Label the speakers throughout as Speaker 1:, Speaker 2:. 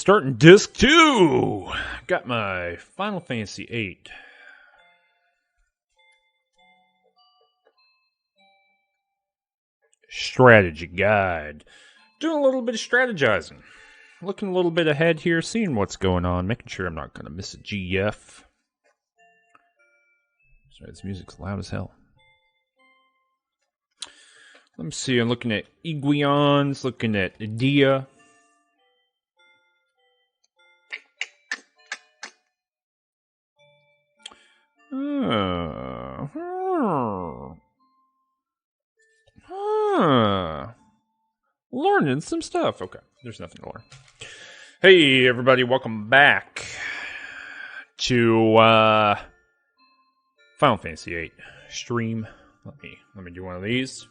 Speaker 1: Starting disc 2. Got my Final Fantasy VIII. Strategy guide. Doing a little bit of strategizing. Looking a little bit ahead here, seeing what's going on, making sure I'm not going to miss a GF. Sorry, this music's loud as hell. Let me see, I'm looking at Iguions, looking at Dia. Learning some stuff. Okay, there's nothing to learn. Hey, everybody, welcome back to Final Fantasy VIII stream. Let me do one of these.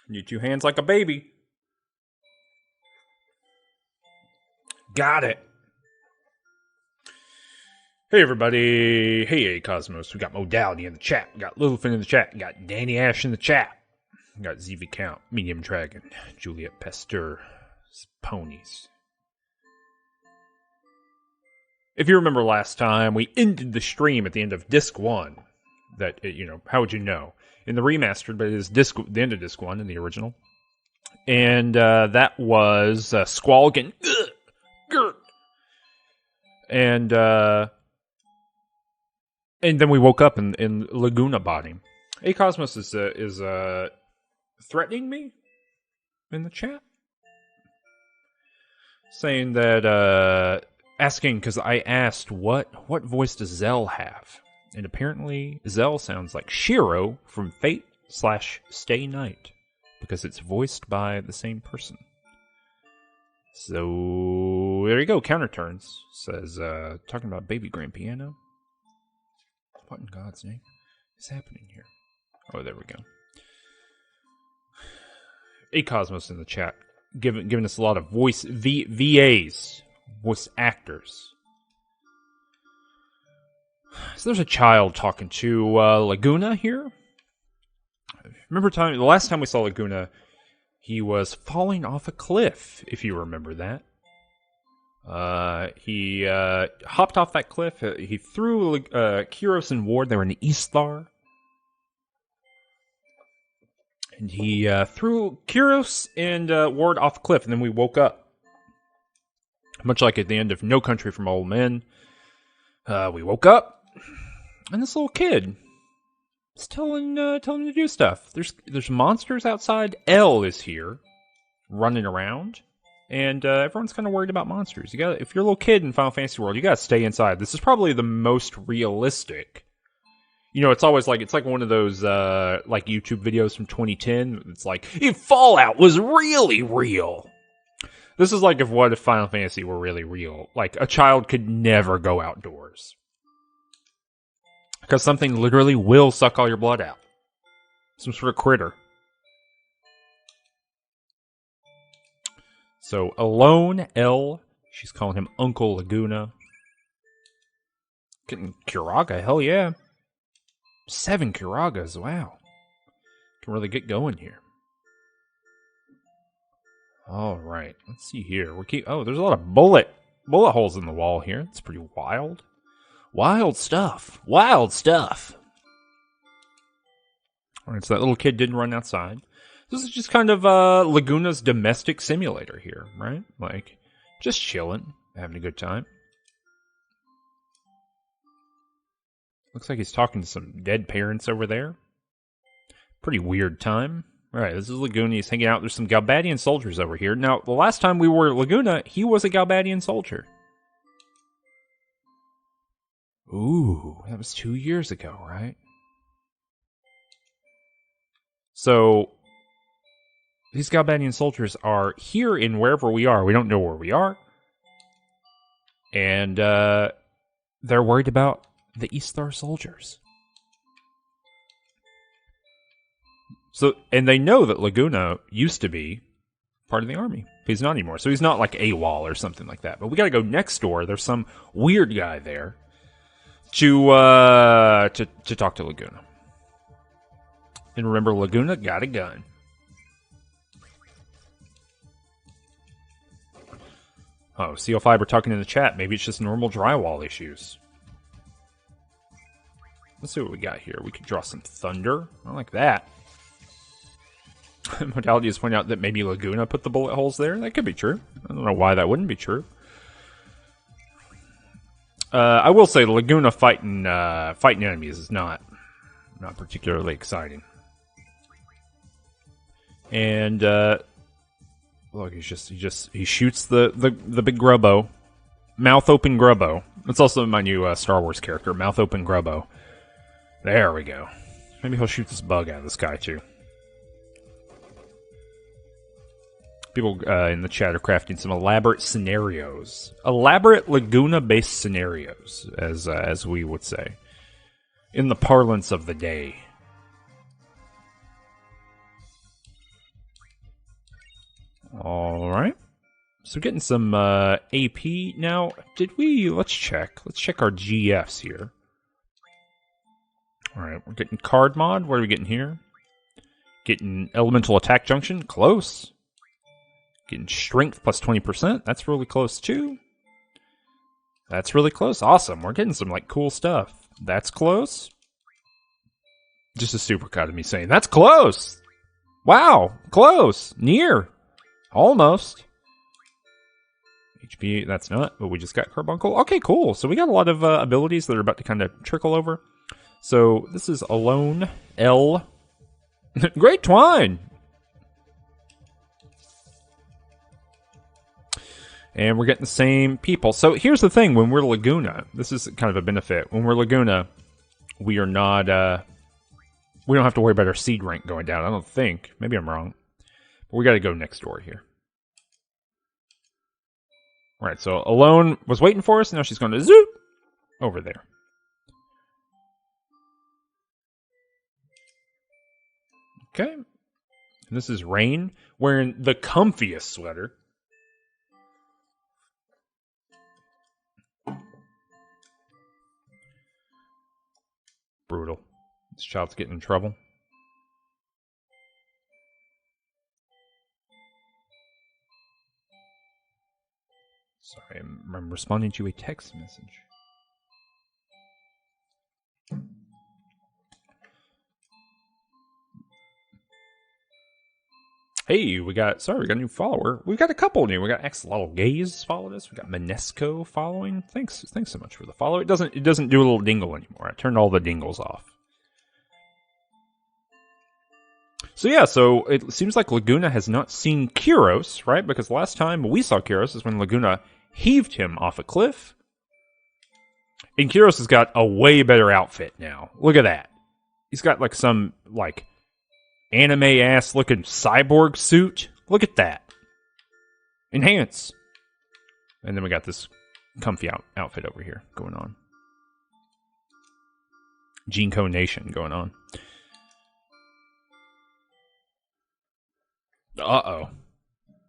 Speaker 1: Need two hands like a baby. Got it. Hey, everybody. Hey, Cosmos. We got Modality in the chat. We got Littlefinger in the chat. We got Danny Ash in the chat. We got ZV Count, Medium Dragon, Juliet Pasteur, Ponies. If you remember last time, we ended the stream at the end of Disc 1. That, how would you know? In the remastered, but it is the end of Disc 1 in the original. And that was Squall getting... And then we woke up in Laguna body. A Cosmos is threatening me in the chat, saying that asking because I asked what voice does Zell have, and apparently Zell sounds like Shiro from Fate/Stay Night because it's voiced by the same person. So there you go. Counter turns says talking about baby grand piano. What in God's name is happening here? Oh, there we go. A Cosmos in the chat, giving us a lot of voice VAs, voice actors. So there's a child talking to Laguna here. Remember the last time we saw Laguna, he was falling off a cliff, if you remember that. He hopped off that cliff. He threw Kyros and Ward. They were in the Eastlar. And he threw Kyros and Ward off the cliff, and then we woke up. Much like at the end of No Country for Old Men. We woke up, and this little kid is telling him to do stuff. There's monsters outside. L is here, running around. And everyone's kind of worried about monsters. If you're a little kid in Final Fantasy World, you gotta stay inside. This is probably the most realistic. It's always it's like one of those like YouTube videos from 2010. It's like if Fallout was really real. This is like what if Final Fantasy were really real? Like a child could never go outdoors because something literally will suck all your blood out. Some sort of critter. So, Alone, L, she's calling him Uncle Laguna. Getting Curaga, hell yeah. 7 Curagas, wow. Can really get going here. Alright, let's see here. There's a lot of bullet holes in the wall here. It's pretty wild. Wild stuff. Wild stuff. Alright, so that little kid didn't run outside. This is just kind of Laguna's domestic simulator here, right? Like, just chilling, having a good time. Looks like he's talking to some dead parents over there. Pretty weird time. All right, this is Laguna. He's hanging out. There's some Galbadian soldiers over here. Now, the last time we were at Laguna, he was a Galbadian soldier. Ooh, that was 2 years ago, right? So... these Galbadian soldiers are here in wherever we are. We don't know where we are. And they're worried about the Eastlar soldiers. And they know that Laguna used to be part of the army. He's not anymore. So he's not like AWOL or something like that. But we got to go next door. There's some weird guy there to talk to Laguna. And remember, Laguna got a gun. Oh, CO Fiber talking in the chat. Maybe it's just normal drywall issues. Let's see what we got here. We could draw some thunder. I like that. Modality has pointed out that maybe Laguna put the bullet holes there. That could be true. I don't know why that wouldn't be true. I will say Laguna fighting enemies is not particularly exciting. And look, he shoots the big grubbo, mouth open grubbo. That's also my new Star Wars character, mouth open grubbo. There we go. Maybe he'll shoot this bug out of the sky too. People in the chat are crafting some elaborate scenarios, elaborate Laguna-based scenarios, as we would say, in the parlance of the day. All right, so getting some AP now. Let's check. Let's check our GFs here. All right, we're getting card mod. What are we getting here? Getting elemental attack junction. Close. Getting strength plus 20%. That's really close too. That's really close. Awesome. We're getting some like cool stuff. That's close. Just a supercut of me saying that's close. Wow, close, near, almost. HP, that's not, but we just got carbuncle. Okay, cool. So we got a lot of abilities that are about to kind of trickle over. So this is Alone L. Great Twine. And we're getting the same people. So here's the thing. When we're Laguna, this is kind of a benefit. When we're Laguna, we are not, we don't have to worry about our seed rank going down, I don't think. Maybe I'm wrong. But we got to go next door here. All right, so Alone was waiting for us. Now she's going to zoop over there. Okay. And this is Rain, wearing the comfiest sweater. Brutal. This child's getting in trouble. Sorry, I'm responding to a text message. Hey, we got a new follower. We got a couple new. We got Axolotl Gaze followed us. We got Minesco following. Thanks so much for the follow. It doesn't do a little dingle anymore. I turned all the dingles off. So yeah, so it seems like Laguna has not seen Kyros, right? Because the last time we saw Kyros is when Laguna heaved him off a cliff. And Kyros has got a way better outfit now. Look at that. He's got like some like anime-ass looking cyborg suit. Look at that. Enhance. And then we got this comfy outfit over here going on. Genco Nation going on. Uh-oh.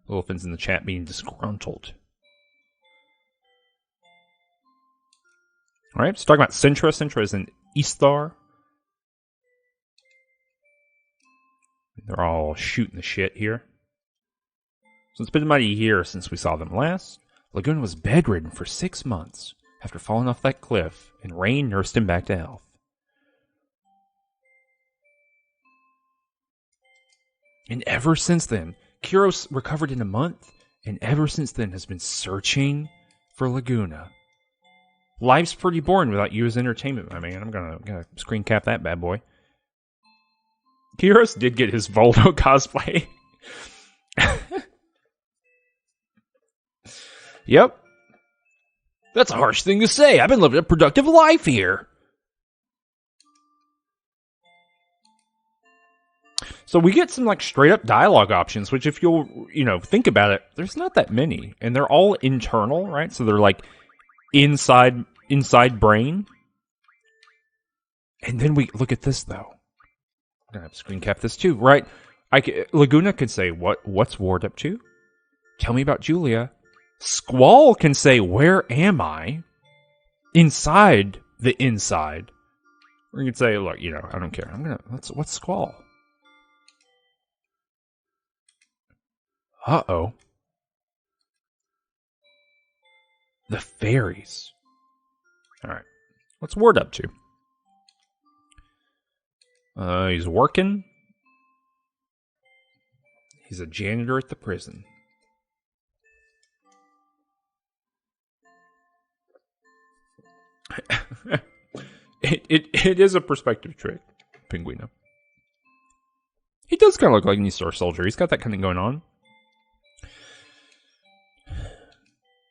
Speaker 1: Wolfen's in the chat being disgruntled. Alright, so talking about Sintra. Sintra is an Eastar. They're all shooting the shit here. So it's been about a year since we saw them last. Laguna was bedridden for 6 months after falling off that cliff, and Rain nursed him back to health. And ever since then, Kyros recovered in a month, and ever since then has been searching for Laguna. Life's pretty boring without you as entertainment, my man. I'm gonna screen cap that bad boy. Kyros did get his Voldo cosplay. Yep. That's a harsh thing to say. I've been living a productive life here. So we get some like straight up dialogue options, which if you'll, think about it, there's not that many. And they're all internal, right? So they're like inside brain. And then we look at this though. I'm gonna have to screen cap this too, right? Laguna can say, what's Ward up to? Tell me about Julia. Squall can say, where am I? Inside the inside. Or you can say, look, I don't care. What's Squall? Uh-oh. The fairies. All right. What's Ward up to? He's working. He's a janitor at the prison. It is a perspective trick, Pinguino. He does kind of look like an East Star Soldier. He's got that kind of going on.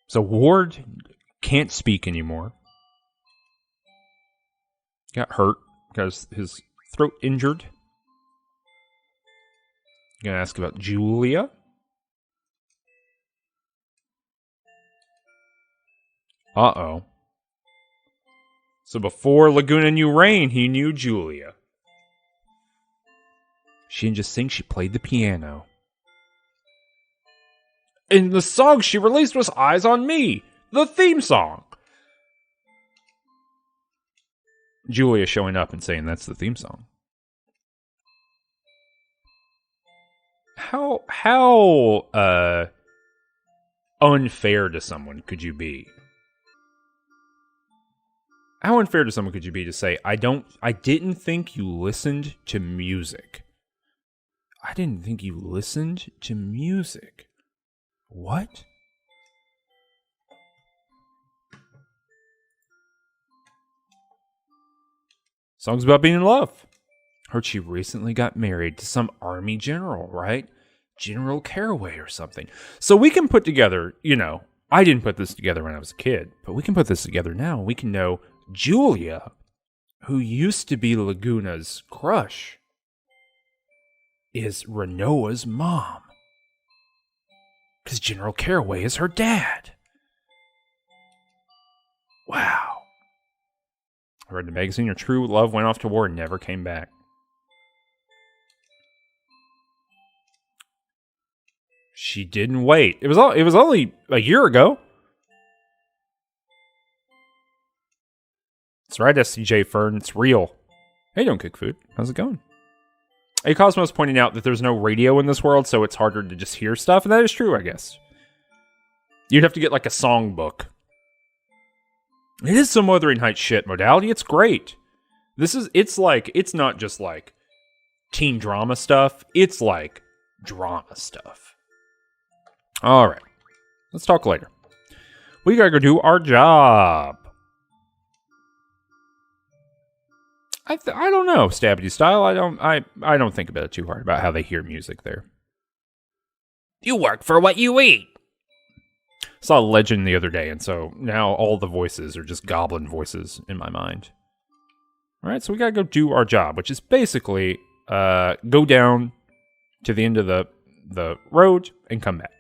Speaker 1: So Ward can't speak anymore. Got hurt because his throat injured. Gonna ask about Julia. Uh-oh. So before Laguna knew Rain, he knew Julia. She didn't just sing, she played the piano. And the song she released was Eyes on Me, the theme song. Julia showing up and saying that's the theme song. How unfair to someone could you be? How unfair to someone could you be to say, I didn't think you listened to music. I didn't think you listened to music. What? Song's about being in love. Heard she recently got married to some army general, right? General Caraway or something. So we can put together, I didn't put this together when I was a kid, but we can put this together now. We can know Julia, who used to be Laguna's crush, is Renoa's mom. Because General Caraway is her dad. Wow. I read the magazine, her true love went off to war and never came back. She didn't wait. It was only a year ago. That's right, SCJ Fern. It's real. Hey, don't cook food. How's it going? Hey, Cosmos pointing out that there's no radio in this world, so it's harder to just hear stuff, and that is true, I guess. You'd have to get like a songbook. It is some Wuthering Heights shit modality. It's great. It's not just like teen drama stuff. It's like drama stuff. All right. Let's talk later. We gotta go do our job. I don't know, Stabby style. I don't think about it too hard about how they hear music there. You work for what you eat. Saw Legend the other day, and so now all the voices are just goblin voices in my mind. All right, so we gotta go do our job, which is basically go down to the end of the road and come back.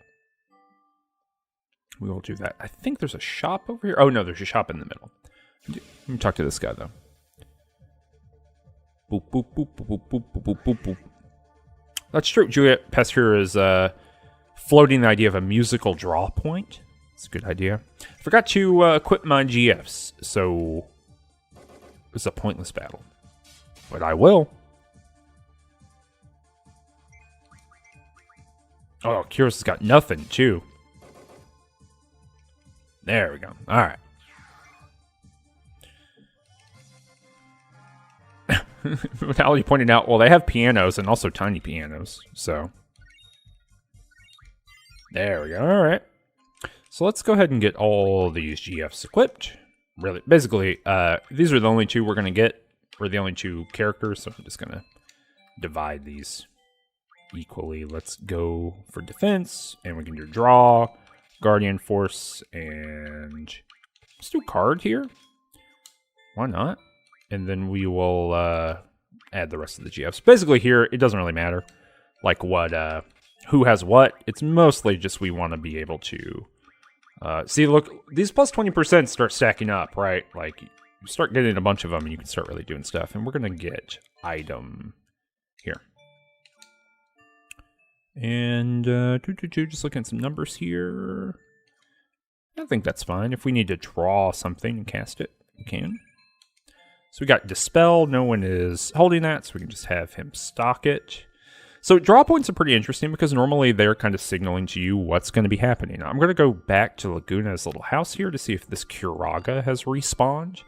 Speaker 1: We will do that. I think there's a shop over here. Oh no, there's a shop in the middle. Let me talk to this guy though. Boop, boop, boop, boop, boop, boop, boop, boop, boop. That's true. Juliet Pasteur is floating the idea of a musical draw point. It's a good idea. Forgot to equip my GFs, so it's a pointless battle. But I will. Oh, Kyrus has got nothing, too. There we go. All right. Metallica pointed out, well, they have pianos and also tiny pianos, so. There we go. All right. So let's go ahead and get all these GFs equipped. Really, basically, these are the only two we're going to get. We're the only two characters, so I'm just going to divide these equally. Let's go for defense, and we can do draw, guardian force, and let's do card here. Why not? And then we will add the rest of the GFs. Basically here, it doesn't really matter like what, who has what. It's mostly just we want to be able to see, look, these plus 20% start stacking up, right? Like, you start getting a bunch of them and you can start really doing stuff. And we're going to get item here. And just looking at some numbers here. I think that's fine. If we need to draw something and cast it, we can. So we got Dispel. No one is holding that, so we can just have him stock it. So draw points are pretty interesting because normally they're kind of signaling to you what's going to be happening. I'm going to go back to Laguna's little house here to see if this Curaga has respawned.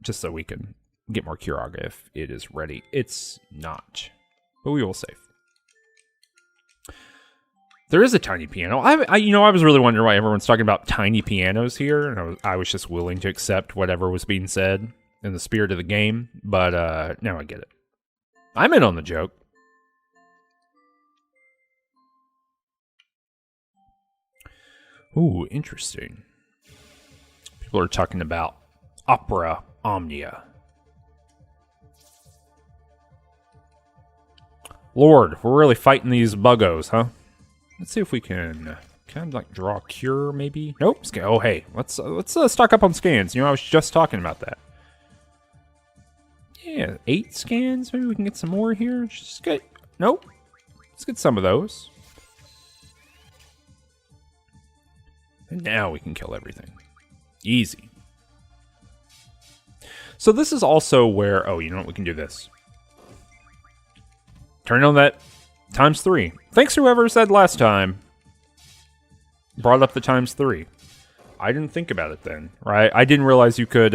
Speaker 1: Just so we can get more Curaga if it is ready. It's not, but we will save. There is a tiny piano. I was really wondering why everyone's talking about tiny pianos here, and I was just willing to accept whatever was being said in the spirit of the game, but now I get it. I'm in on the joke. Ooh, interesting. People are talking about Opera Omnia. Lord, we're really fighting these buggos, huh? Let's see if we can kind of like draw a cure, maybe. Nope. Oh, hey, let's stock up on scans. I was just talking about that. Yeah, 8 scans. Maybe we can get some more here. Just get. Nope. Let's get some of those. And now we can kill everything. Easy. So this is also where. Oh, you know what? We can do this. Turn on that ×3. Thanks whoever said last time. Brought up the ×3. I didn't think about it then, right? I didn't realize you could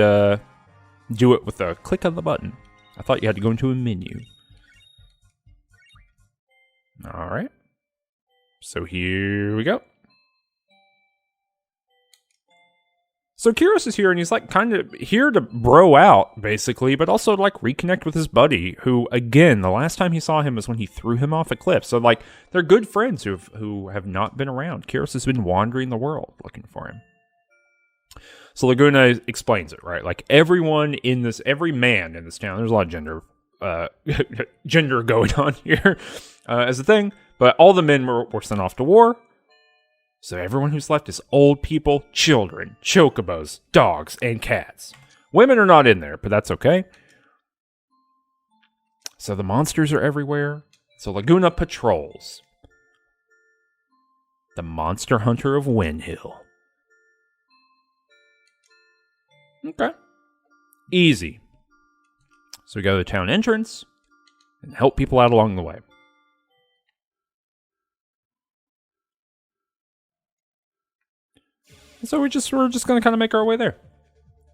Speaker 1: do it with a click of the button. I thought you had to go into a menu. All right. So here we go. So Kyros is here, and he's like kind of here to bro out, basically, but also like reconnect with his buddy, who, again, the last time he saw him was when he threw him off a cliff. So like they're good friends who have not been around. Kyros has been wandering the world looking for him. So Laguna explains it, right? Like every man in this town, there's a lot of gender going on here as a thing, but all the men were sent off to war. So everyone who's left is old people, children, chocobos, dogs, and cats. Women are not in there, but that's okay. So the monsters are everywhere. So Laguna patrols. The monster hunter of Winhill. Okay. Easy. So we go to the town entrance and help people out along the way. So we're just going to kind of make our way there.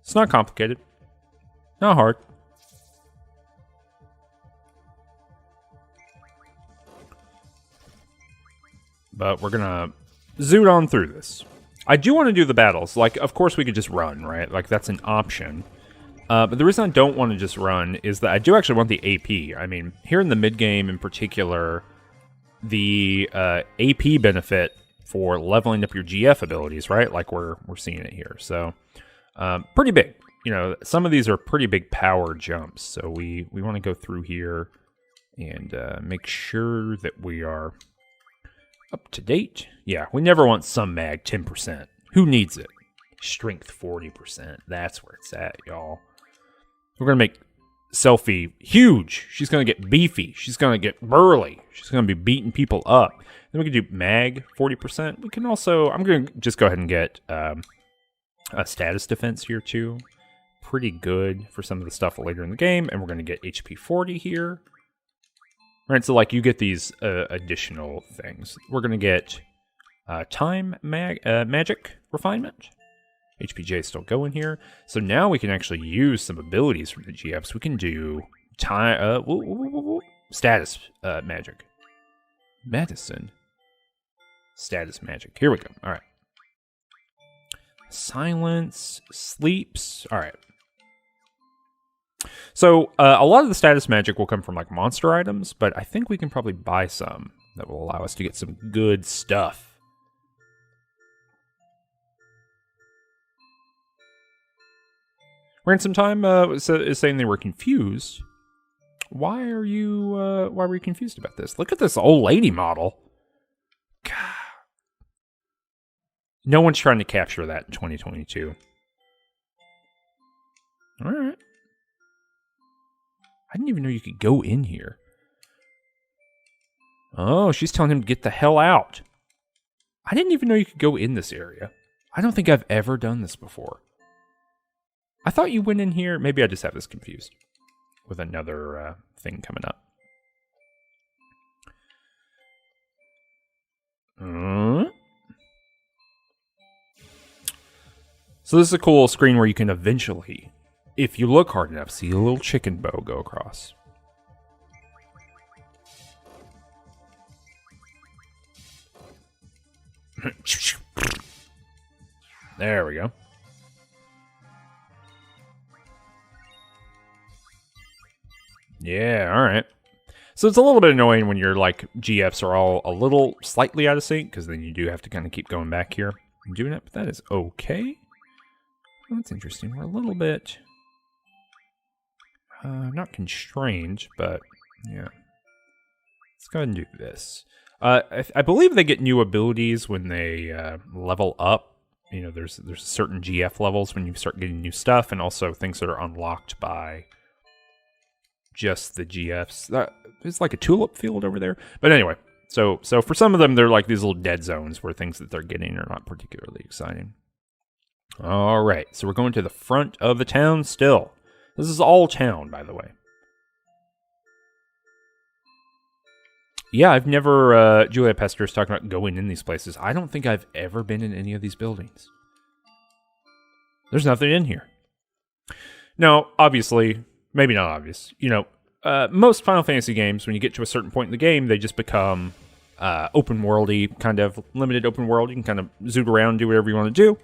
Speaker 1: It's not complicated. Not hard. But we're going to zoot on through this. I do want to do the battles. Like, of course we could just run, right? Like, that's an option. But the reason I don't want to just run is that I do actually want the AP. I mean, here in the mid-game in particular, the AP benefit for leveling up your GF abilities, right? Like we're seeing it here. So pretty big. Some of these are pretty big power jumps. So we want to go through here and make sure that we are up to date. Yeah, we never want some mag 10%. Who needs it? Strength 40%. That's where it's at, y'all. We're going to make Selfie huge. She's going to get beefy. She's going to get burly. She's going to be beating people up. Then we can do mag 40%. We can also, I'm going to just go ahead and get a status defense here too. Pretty good for some of the stuff later in the game. And we're going to get HP 40 here. Right, so like you get these additional things. We're going to get time magic refinement. HPJ is still going here. So now we can actually use some abilities from the GFs. We can do time status magic. Medicine. Status magic. Here we go. All right. Silence. Sleeps. All right. So a lot of the status magic will come from like monster items, but I think we can probably buy some that will allow us to get some good stuff. Ransom Time is saying they were confused. Why were you confused about this? Look at this old lady model. God. No one's trying to capture that in 2022. All right. I didn't even know you could go in here. Oh, she's telling him to get the hell out. I didn't even know you could go in this area. I don't think I've ever done this before. I thought you went in here. Maybe I just have this confused. with another thing coming up. So this is a cool screen where you can eventually, if you look hard enough, see a little chicken bow go across. There we go. Yeah, all right. So it's a little bit annoying when your like GFs are all a little slightly out of sync, because then you do have to kind of keep going back here and doing it, but that is okay. Well, that's interesting. We're a little bit not constrained, but yeah. Let's go ahead and do this. I believe they get new abilities when they level up. You know, there's certain GF levels when you start getting new stuff, and also things that are unlocked by just the GFs. There's like a tulip field over there. But anyway, so for some of them, they're like these little dead zones where things that they're getting are not particularly exciting. All right, so we're going to the front of the town still. This is all town, by the way. Yeah, I've never, Julia Pester is talking about going in these places. I don't think I've ever been in any of these buildings. There's nothing in here. Now, obviously, maybe not obvious, you know, most Final Fantasy games, when you get to a certain point in the game, they just become open worldy, kind of limited open world. You can kind of zoot around, do whatever you want to do.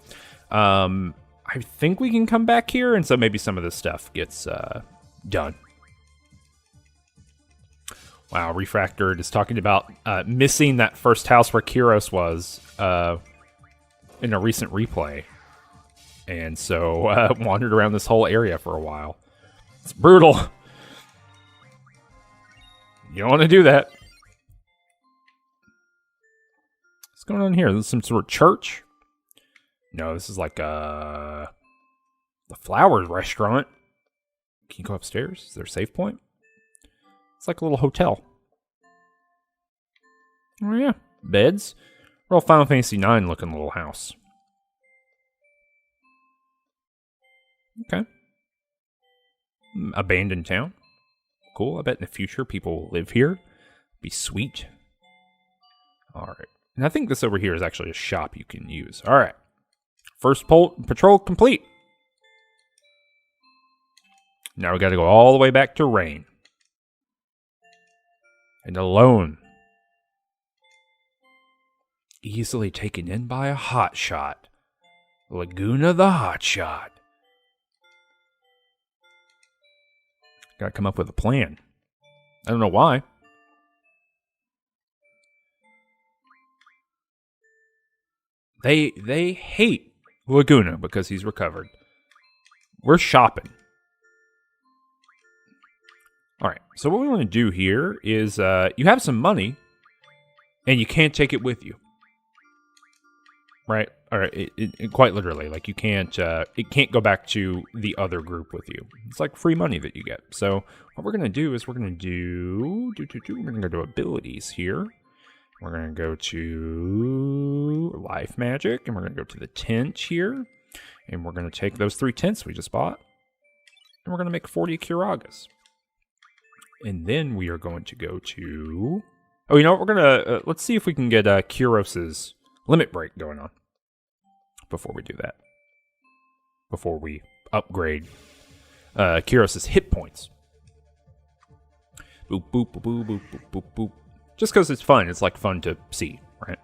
Speaker 1: I think we can come back here, and so maybe some of this stuff gets done. Wow, Refractored is talking about missing that first house where Kyros was in a recent replay. And so wandered around this whole area for a while. It's brutal. You don't want to do that. What's going on here? This is some sort of church? No, this is like the Flowers restaurant. Can you go upstairs? Is there a save point? It's like a little hotel. Oh yeah, beds. Real Final Fantasy IX looking little house. Okay. Abandoned town. Cool. I bet in the future people will live here. Be sweet. Alright. And I think this over here is actually a shop you can use. Alright. First patrol complete. Now we gotta go all the way back to Rain. And alone. Easily taken in by a hotshot. Laguna the hotshot. Gotta come up with a plan. I don't know why. They hate Laguna because he's recovered. We're shopping. Alright, so what we want to do here is you have some money and you can't take it with you. Right? Alright, it quite literally, like you can't, it can't go back to the other group with you. It's like free money that you get. So what we're going to do is we're going to we're going to go to abilities here. We're going to go to life magic, and we're going to go to the tent here. And we're going to take those 3 tents we just bought, and we're going to make 40 Kiragas. And then we are going to go to... Oh, you know what? We're going to... let's see if we can get Kyros's limit break going on before we do that. Before we upgrade Kyros's hit points. Boop, boop, boop, boop, boop, boop, boop, boop. Just because it's fun. It's like fun to see, right?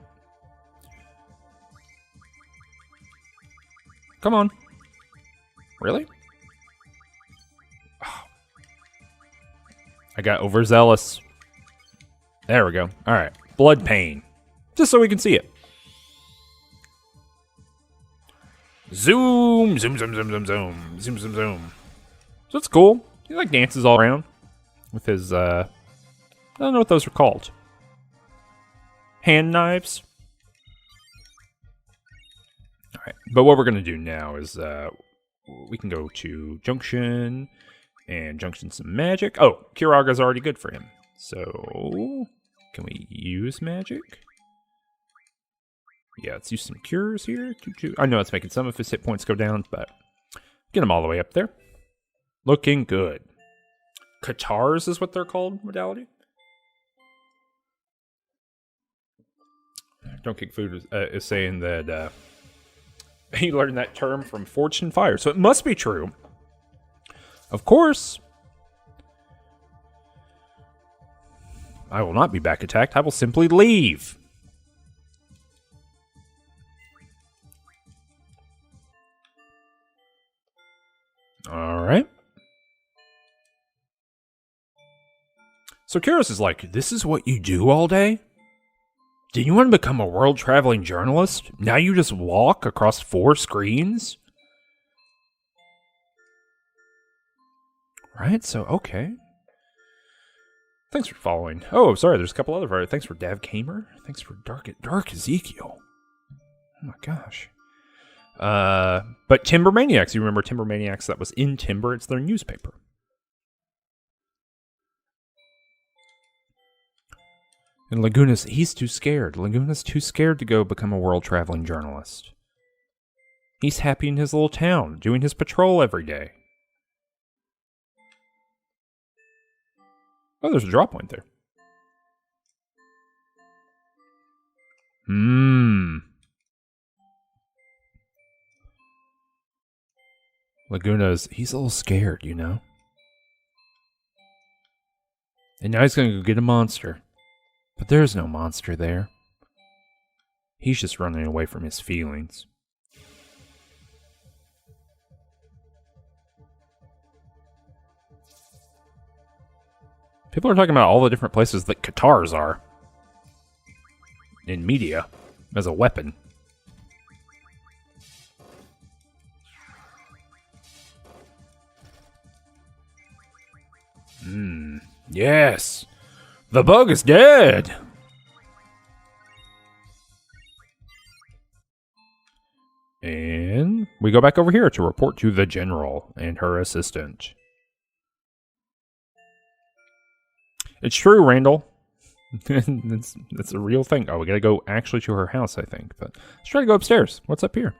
Speaker 1: Come on. Really? Oh. I got overzealous. There we go. All right. Blood pain. Just so we can see it. Zoom. Zoom, zoom, zoom, zoom, zoom. Zoom, zoom, zoom. So it's cool. He like dances all around with his, I don't know what those are called. Hand knives. All right. But what we're going to do now is we can go to Junction and Junction some magic. Oh, Kiraga's already good for him. So can we use magic? Yeah, let's use some cures here. I know it's making some of his hit points go down, but get him all the way up there. Looking good. Katars is what they're called, modality. Don't Kick Food is saying that he learned that term from Forged in Fire, so it must be true. Of course. I will not be back attacked. I will simply leave. All right. So Kyros is like, this is what you do all day? Do you want to become a world-traveling journalist? Now you just walk across 4 screens? Right, so, okay. Thanks for following. Oh, sorry, there's a couple other. Thanks for Dav Kamer. Thanks for Dark Ezekiel. Oh my gosh. But Timber Maniacs, you remember Timber Maniacs? That was in Timber. It's their newspaper. And Laguna's, he's too scared. Laguna's too scared to go become a world-traveling journalist. He's happy in his little town, doing his patrol every day. Oh, there's a drop point there. Laguna's, he's a little scared, you know? And now he's gonna go get a monster. But there's no monster there. He's just running away from his feelings. People are talking about all the different places that Katars are in media as a weapon. Yes! The bug is dead! And we go back over here to report to the general and her assistant. It's true, Randall. That's a real thing. Oh, we gotta go actually to her house, I think. But let's try to go upstairs. What's up here?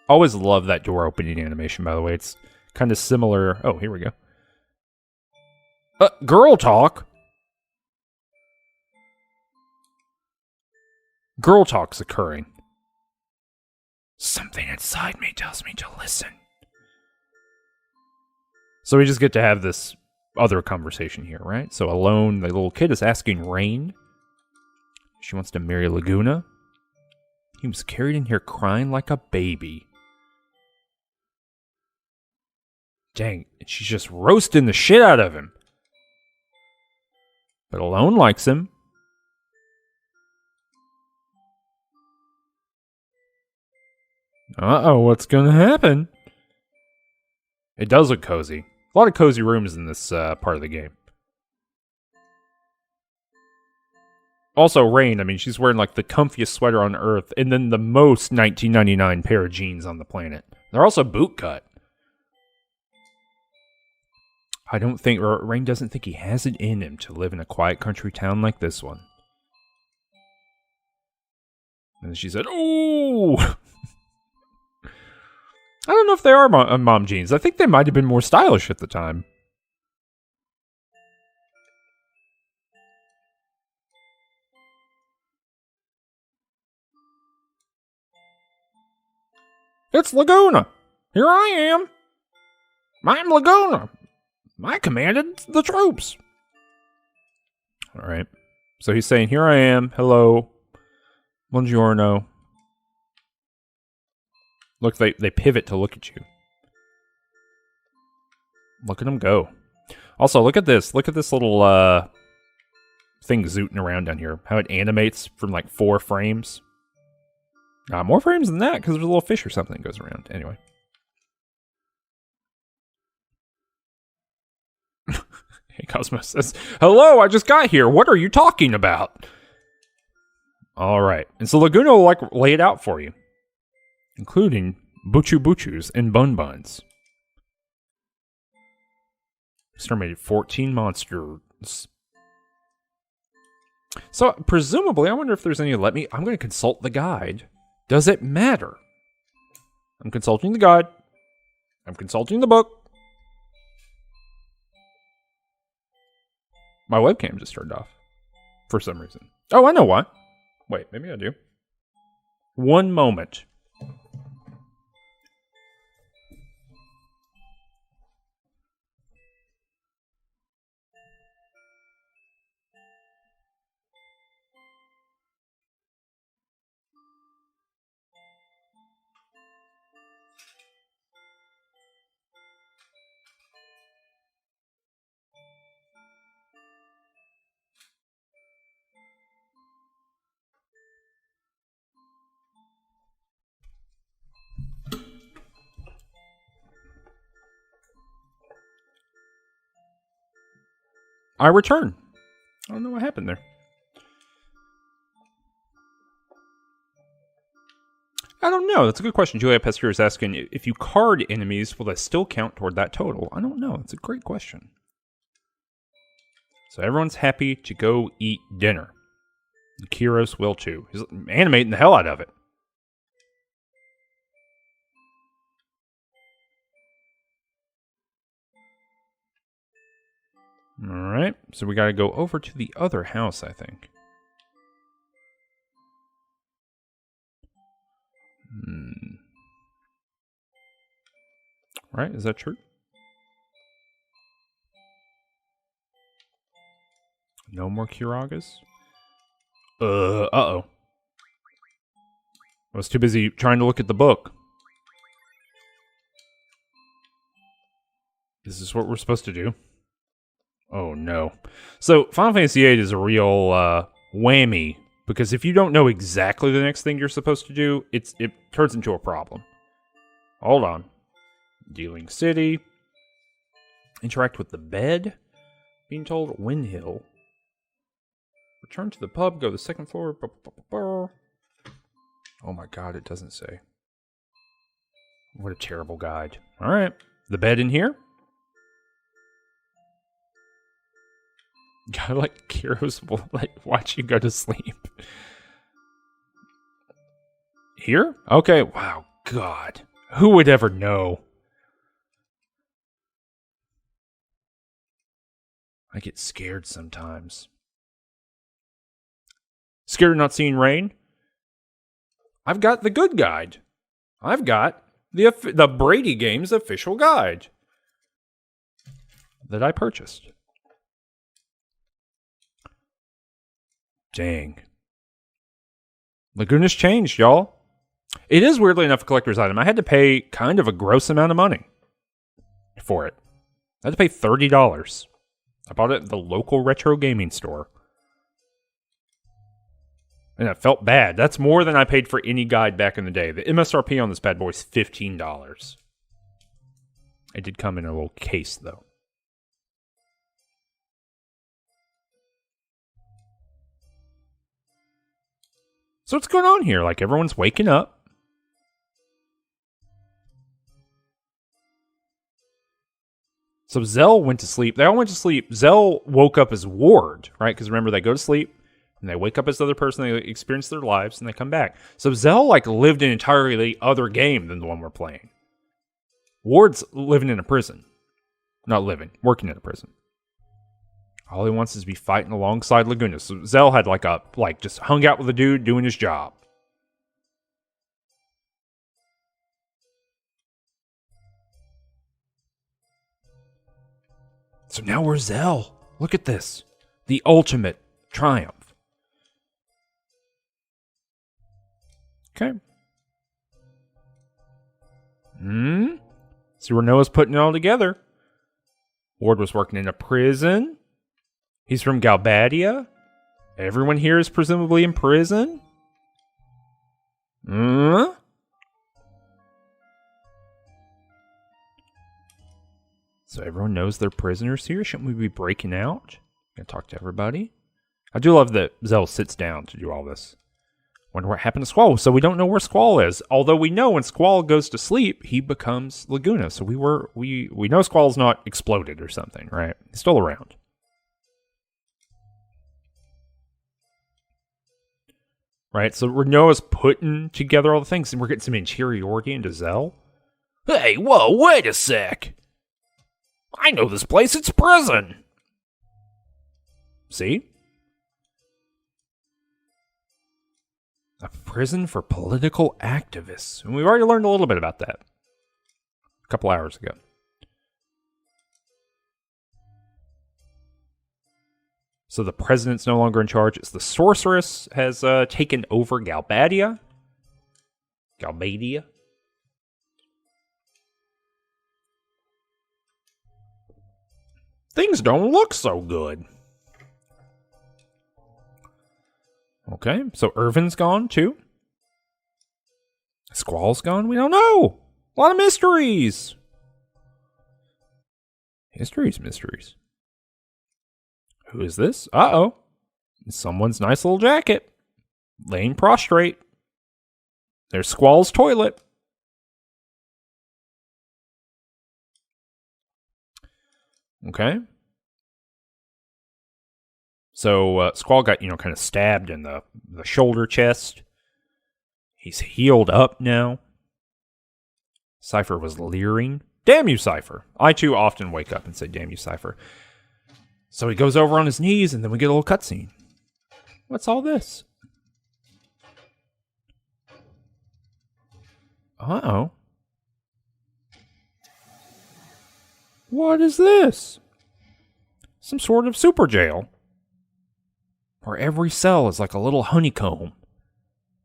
Speaker 1: Always love that door opening animation, by the way. It's kind of similar. Oh, here we go. Girl talk? Girl talk's occurring. Something inside me tells me to listen. So we just get to have this other conversation here, right? So Alone, the little kid, is asking Rain. She wants to marry Laguna. He was carried in here crying like a baby. Dang, she's just roasting the shit out of him. But Alone likes him. Uh-oh, what's gonna happen? It does look cozy. A lot of cozy rooms in this part of the game. Also, Rain, I mean, she's wearing like the comfiest sweater on Earth, and then the most 1999 pair of jeans on the planet. They're also bootcut. I don't think, or Rain doesn't think he has it in him to live in a quiet country town like this one. And she said, "Oh!" I don't know if they are mom jeans. I think they might have been more stylish at the time. It's Laguna. Here I am. I'm Laguna. I commanded the troops. All right. So he's saying, here I am. Hello. Buongiorno. Look, they pivot to look at you. Look at them go. Also, look at this. Look at this little thing zooting around down here. How it animates from like 4 frames. More frames than that, because there's a little fish or something that goes around. Anyway. Hey, Cosmo says, hello, I just got here. What are you talking about? All right. And so Laguna will like lay it out for you. Including Buchu Buchus and Bun Buns. Exterminated 14 monsters. So, presumably, I wonder if there's any I'm going to consult the guide. Does it matter? I'm consulting the guide. I'm consulting the book. My webcam just turned off. For some reason. Oh, I know why. Wait, maybe I do. One moment. I return. I don't know what happened there. I don't know. That's a good question. Julia Pester is asking, if you card enemies, will that still count toward that total? I don't know. It's a great question. So everyone's happy to go eat dinner. And Kyros will too. He's animating the hell out of it. Alright, so we gotta go over to the other house, I think. Right, is that true? No more Kiragas? Uh-oh. I was too busy trying to look at the book. Is this what we're supposed to do? Oh, no. So, Final Fantasy VIII is a real whammy, because if you don't know exactly the next thing you're supposed to do, it turns into a problem. Hold on. Dealing City. Interact with the bed. Being told Winhill. Return to the pub, go to the second floor. Oh my god, it doesn't say. What a terrible guide. Alright. The bed in here? Gotta let Kyros watch you go to sleep. Here? Okay, wow, god. Who would ever know? I get scared sometimes. Scared of not seeing rain? I've got the good guide. I've got the Brady Games official guide that I purchased. Dang. Laguna's changed, y'all. It is weirdly enough a collector's item. I had to pay kind of a gross amount of money for it. I had to pay $30. I bought it at the local retro gaming store. And I felt bad. That's more than I paid for any guide back in the day. The MSRP on this bad boy is $15. It did come in a little case, though. So what's going on here? Like, everyone's waking up. So Zell went to sleep. They all went to sleep. Zell woke up as Ward, right? Because remember, they go to sleep, and they wake up as the other person. They experience their lives, and they come back. So Zell, like, lived an entirely other game than the one we're playing. Ward's living in a prison. Not living, working in a prison. All he wants is to be fighting alongside Laguna. So Zell had just hung out with a dude doing his job. So now we're Zell. Look at this. The ultimate triumph. Okay. See where Noah's putting it all together. Ward was working in a prison. He's from Galbadia. Everyone here is presumably in prison. So everyone knows they're prisoners here. Shouldn't we be breaking out? Gonna talk to everybody. I do love that Zell sits down to do all this. Wonder what happened to Squall. So we don't know where Squall is. Although we know when Squall goes to sleep, he becomes Laguna. So we know Squall's not exploded or something, right? He's still around. Right, so Renoa's putting together all the things, and we're getting some interiority into Zell. Hey, whoa, wait a sec. I know this place, it's prison. See? A prison for political activists. And we've already learned a little bit about that a couple hours ago. So the president's no longer in charge. It's the sorceress has taken over Galbadia. Things don't look so good. Okay, so Irvin's gone too. Squall's gone? We don't know. A lot of mysteries. Mysteries. Who is this? Uh-oh. Someone's nice little jacket. Laying prostrate. There's Squall's toilet. Okay. So Squall got, kind of stabbed in the shoulder chest. He's healed up now. Cypher was leering. Damn you, Cypher. I too often wake up and say, damn you, Cypher. So he goes over on his knees and then we get a little cutscene. What's all this? Uh-oh. What is this? Some sort of super jail. Where every cell is like a little honeycomb.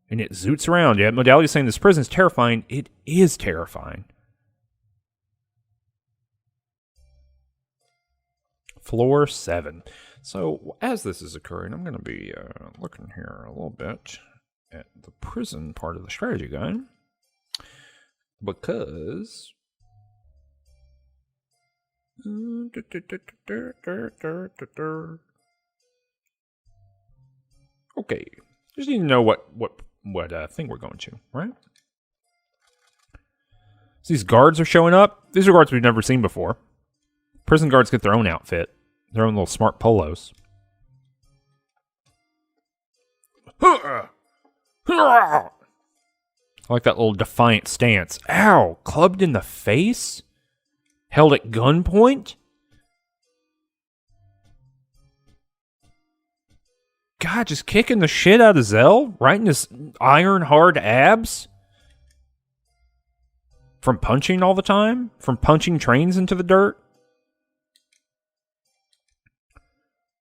Speaker 1: And it zoots around. Yeah, Modality's saying this prison is terrifying. It is terrifying. Floor 7. So, as this is occurring, I'm going to be looking here a little bit at the prison part of the strategy guide. Because... Okay, just need to know what thing we're going to, right? So these guards are showing up. These are guards we've never seen before. Prison guards get their own outfit, their own little smart polos. I like that little defiant stance. Ow! Clubbed in the face? Held at gunpoint? God, just kicking the shit out of Zell? Right in his iron hard abs? From punching all the time? From punching trains into the dirt?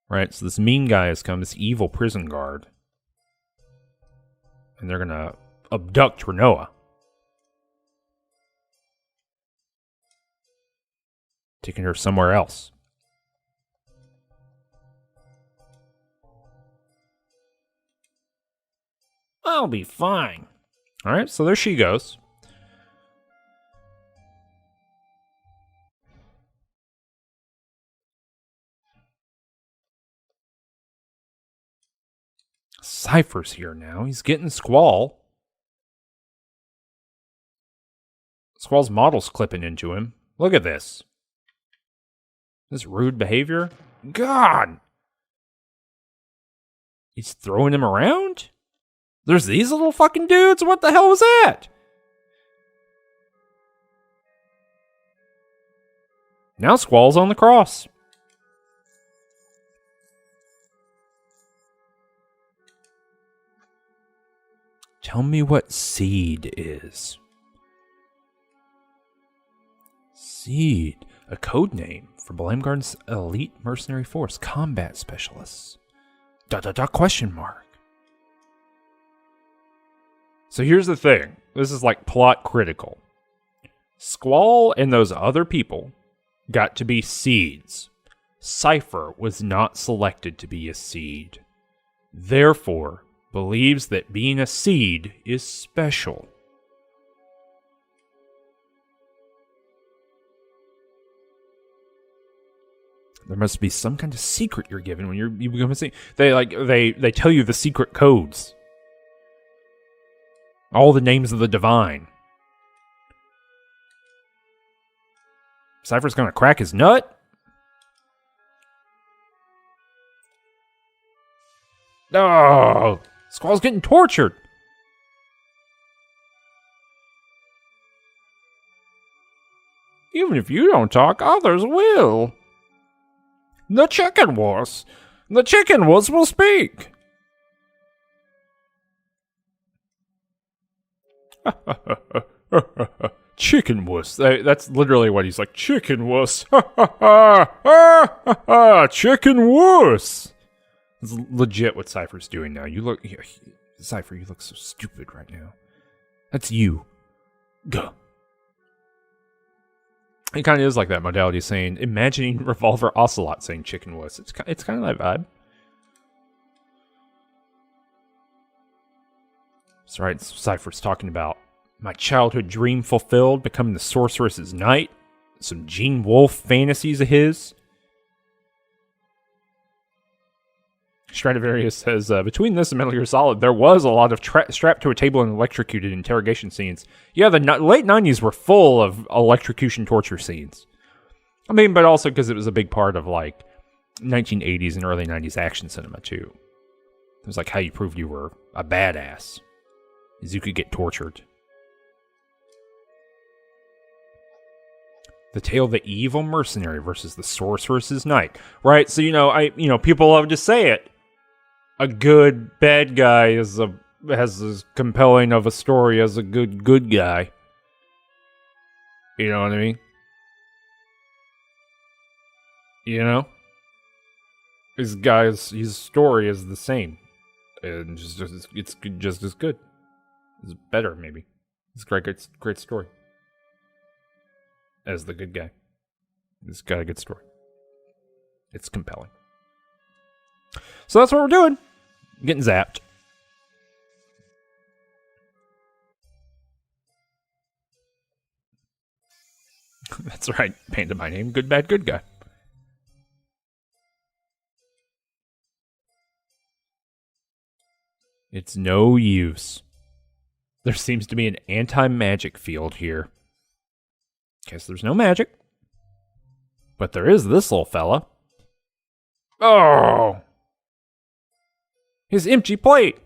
Speaker 1: Right, so this mean guy has come, this evil prison guard. And they're gonna abduct Renoa. Taking her somewhere else. I'll be fine. Alright, so there she goes. Cypher's here now. He's getting Squall. Squall's model's clipping into him. Look at this. This rude behavior. God! He's throwing him around? There's these little fucking dudes? What the hell was that? Now Squall's on the cross. Tell me what Seed is. Seed. A code name for Blameguard's elite mercenary force. Combat specialists. ... question mark. So here's the thing. This is like plot critical. Squall and those other people got to be seeds. Cypher was not selected to be a seed. Therefore, believes that being a seed is special. There must be some kind of secret you're given when you become a seed. They tell you the secret codes. All the names of the divine. Cypher's gonna crack his nut? Oh! Squall's getting tortured! Even if you don't talk, others will. The chicken wars. The chicken will speak. Chicken wuss. That's literally what he's like. Chicken wuss. Chicken wuss. It's legit what Cypher's doing now. Cypher, you look so stupid right now. That's you. Go. It kind of is like that modality saying, imagining Revolver Ocelot saying chicken wuss. It's kind of that vibe. That's right, Cypher's talking about my childhood dream fulfilled, becoming the sorceress's knight. Some Gene Wolfe fantasies of his. Stradivarius says, between this and Metal Gear Solid, there was a lot of strapped to a table and electrocuted interrogation scenes. Yeah, the late 90s were full of electrocution torture scenes. I mean, but also because it was a big part of, like, 1980s and early 90s action cinema, too. It was like how you proved you were a badass, is you could get tortured. The tale of the evil mercenary versus the sorceress's knight. Right, so, people love to say it. A good bad guy has as compelling of a story as a good guy. You know what I mean? His story is the same. And it's just as good. It's better, maybe. It's a great story. As the good guy. He's got a good story. It's compelling. So that's what we're doing. Getting zapped. That's right. Panda my name. Good, bad, good guy. It's no use. There seems to be an anti-magic field here. Guess there's no magic. But there is this little fella. Oh! His empty plate!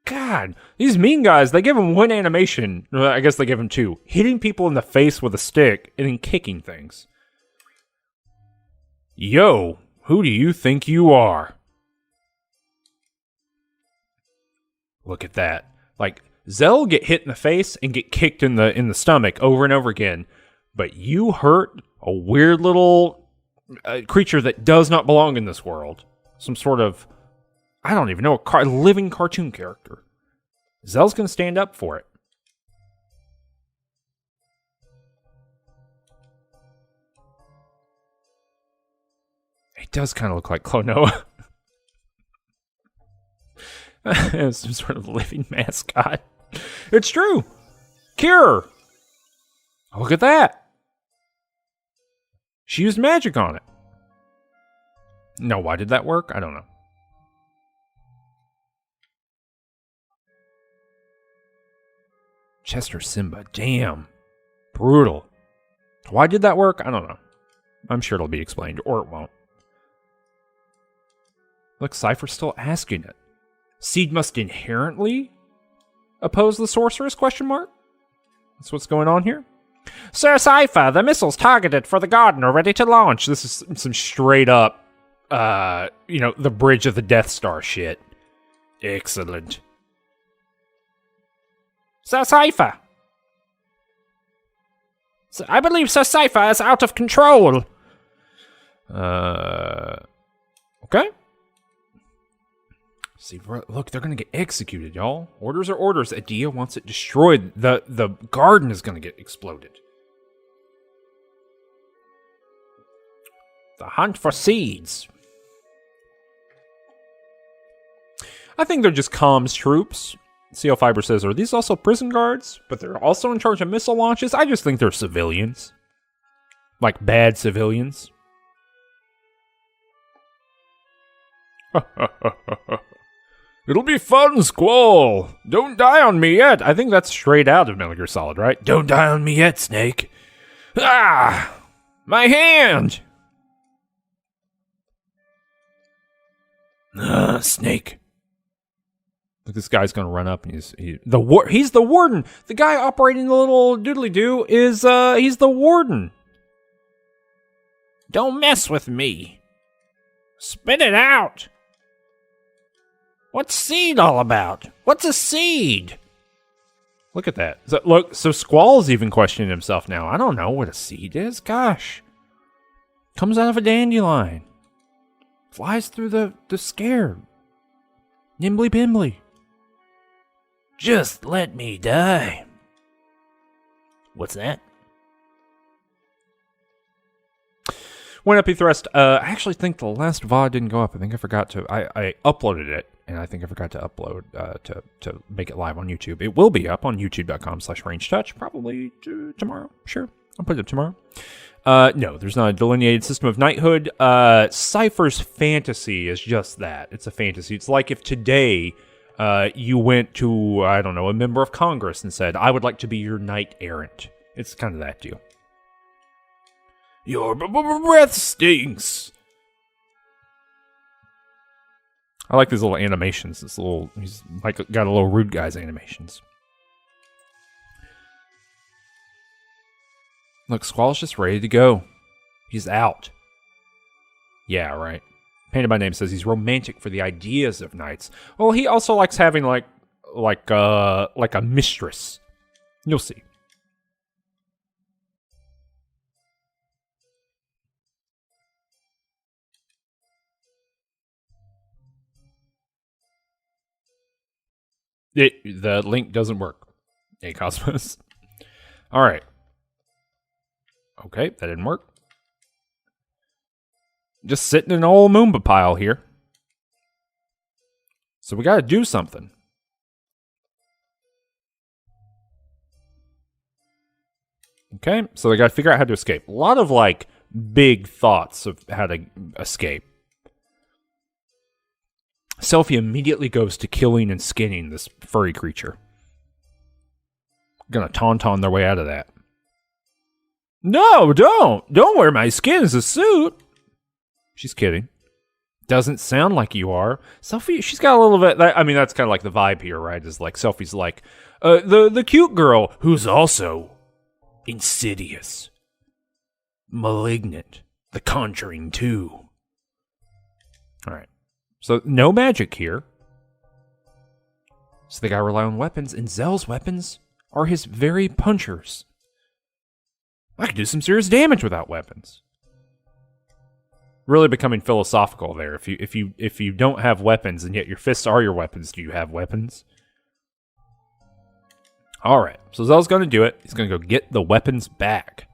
Speaker 1: God, these mean guys, they give him one animation. Well, I guess they give him two. Hitting people in the face with a stick and then kicking things. Yo, who do you think you are? Look at that. Like, Zell get hit in the face and get kicked in the stomach over and over again. But you hurt a weird little creature that does not belong in this world. Some sort of, I don't even know, a living cartoon character. Zell's going to stand up for it. It does kind of look like Klonoa. Some sort of living mascot. It's true. Cure. Look at that. She used magic on it. No, why did that work? I don't know. Chester Simba. Damn. Brutal. Why did that work? I don't know. I'm sure it'll be explained, or it won't. Look, Cypher's still asking it. Seed must inherently oppose the sorceress, question mark? That's what's going on here? Sir Cypher, the missile's targeted for the gardener, ready to launch. This is some straight up, the bridge of the Death Star shit. Excellent. Sir Cypher! I believe Sir Cypher is out of control. Okay. See, look, they're going to get executed, y'all. Orders are orders. Adia wants it destroyed. The garden is going to get exploded. The hunt for seeds. I think they're just comms troops. CL Fiber says, are these also prison guards? But they're also in charge of missile launches? I just think they're civilians. Like bad civilians. It'll be fun, Squall. Don't die on me yet. I think that's straight out of Metal Gear Solid, right? Don't die on me yet, Snake. Ah! My hand! Snake. Look, this guy's gonna run up and he's the warden. The guy operating the little doodly-doo is, he's the warden. Don't mess with me. Spit it out. What's seed all about? What's a seed? Look at that. So Squall's even questioning himself now. I don't know what a seed is. Gosh. Comes out of a dandelion. Flies through the scare. Nimbly bimbly. Just let me die. What's that? One up, thrust. I actually think the last VOD didn't go up. I think I forgot to. I uploaded it, and I think I forgot to upload to make it live on YouTube. It will be up on youtube.com/rangetouch probably tomorrow. Sure, I'll put it up tomorrow. No, there's not a delineated system of knighthood. Cypher's fantasy is just that. It's a fantasy. It's like if today you went to, I don't know, a member of Congress and said, I would like to be your knight errant. It's kind of that deal. Your breath stinks. I like these little animations. He's like got a little rude guy's animations. Look, Squall's just ready to go. He's out. Yeah, right. Painted by Name says he's romantic for the ideas of knights. Well, he also likes having like a mistress. You'll see. The link doesn't work. Hey, Cosmos. All right. Okay, that didn't work. Just sitting in an old Moomba pile here. So we got to do something. Okay, so they got to figure out how to escape. A lot of like big thoughts of how to escape. Selphie immediately goes to killing and skinning this furry creature. Gonna tauntaun their way out of that. No, don't! Don't wear my skin as a suit! She's kidding. Doesn't sound like you are. Selphie, she's got a little bit... I mean, that's kind of like the vibe here, right? Is like, Selphie's like, the cute girl who's also insidious. Malignant. The Conjuring 2. Alright. So, no magic here. So they gotta rely on weapons, and Zell's weapons are his very punchers. I could do some serious damage without weapons. Really becoming philosophical there. If you don't have weapons, and yet your fists are your weapons, do you have weapons? Alright, so Zell's gonna do it. He's gonna go get the weapons back.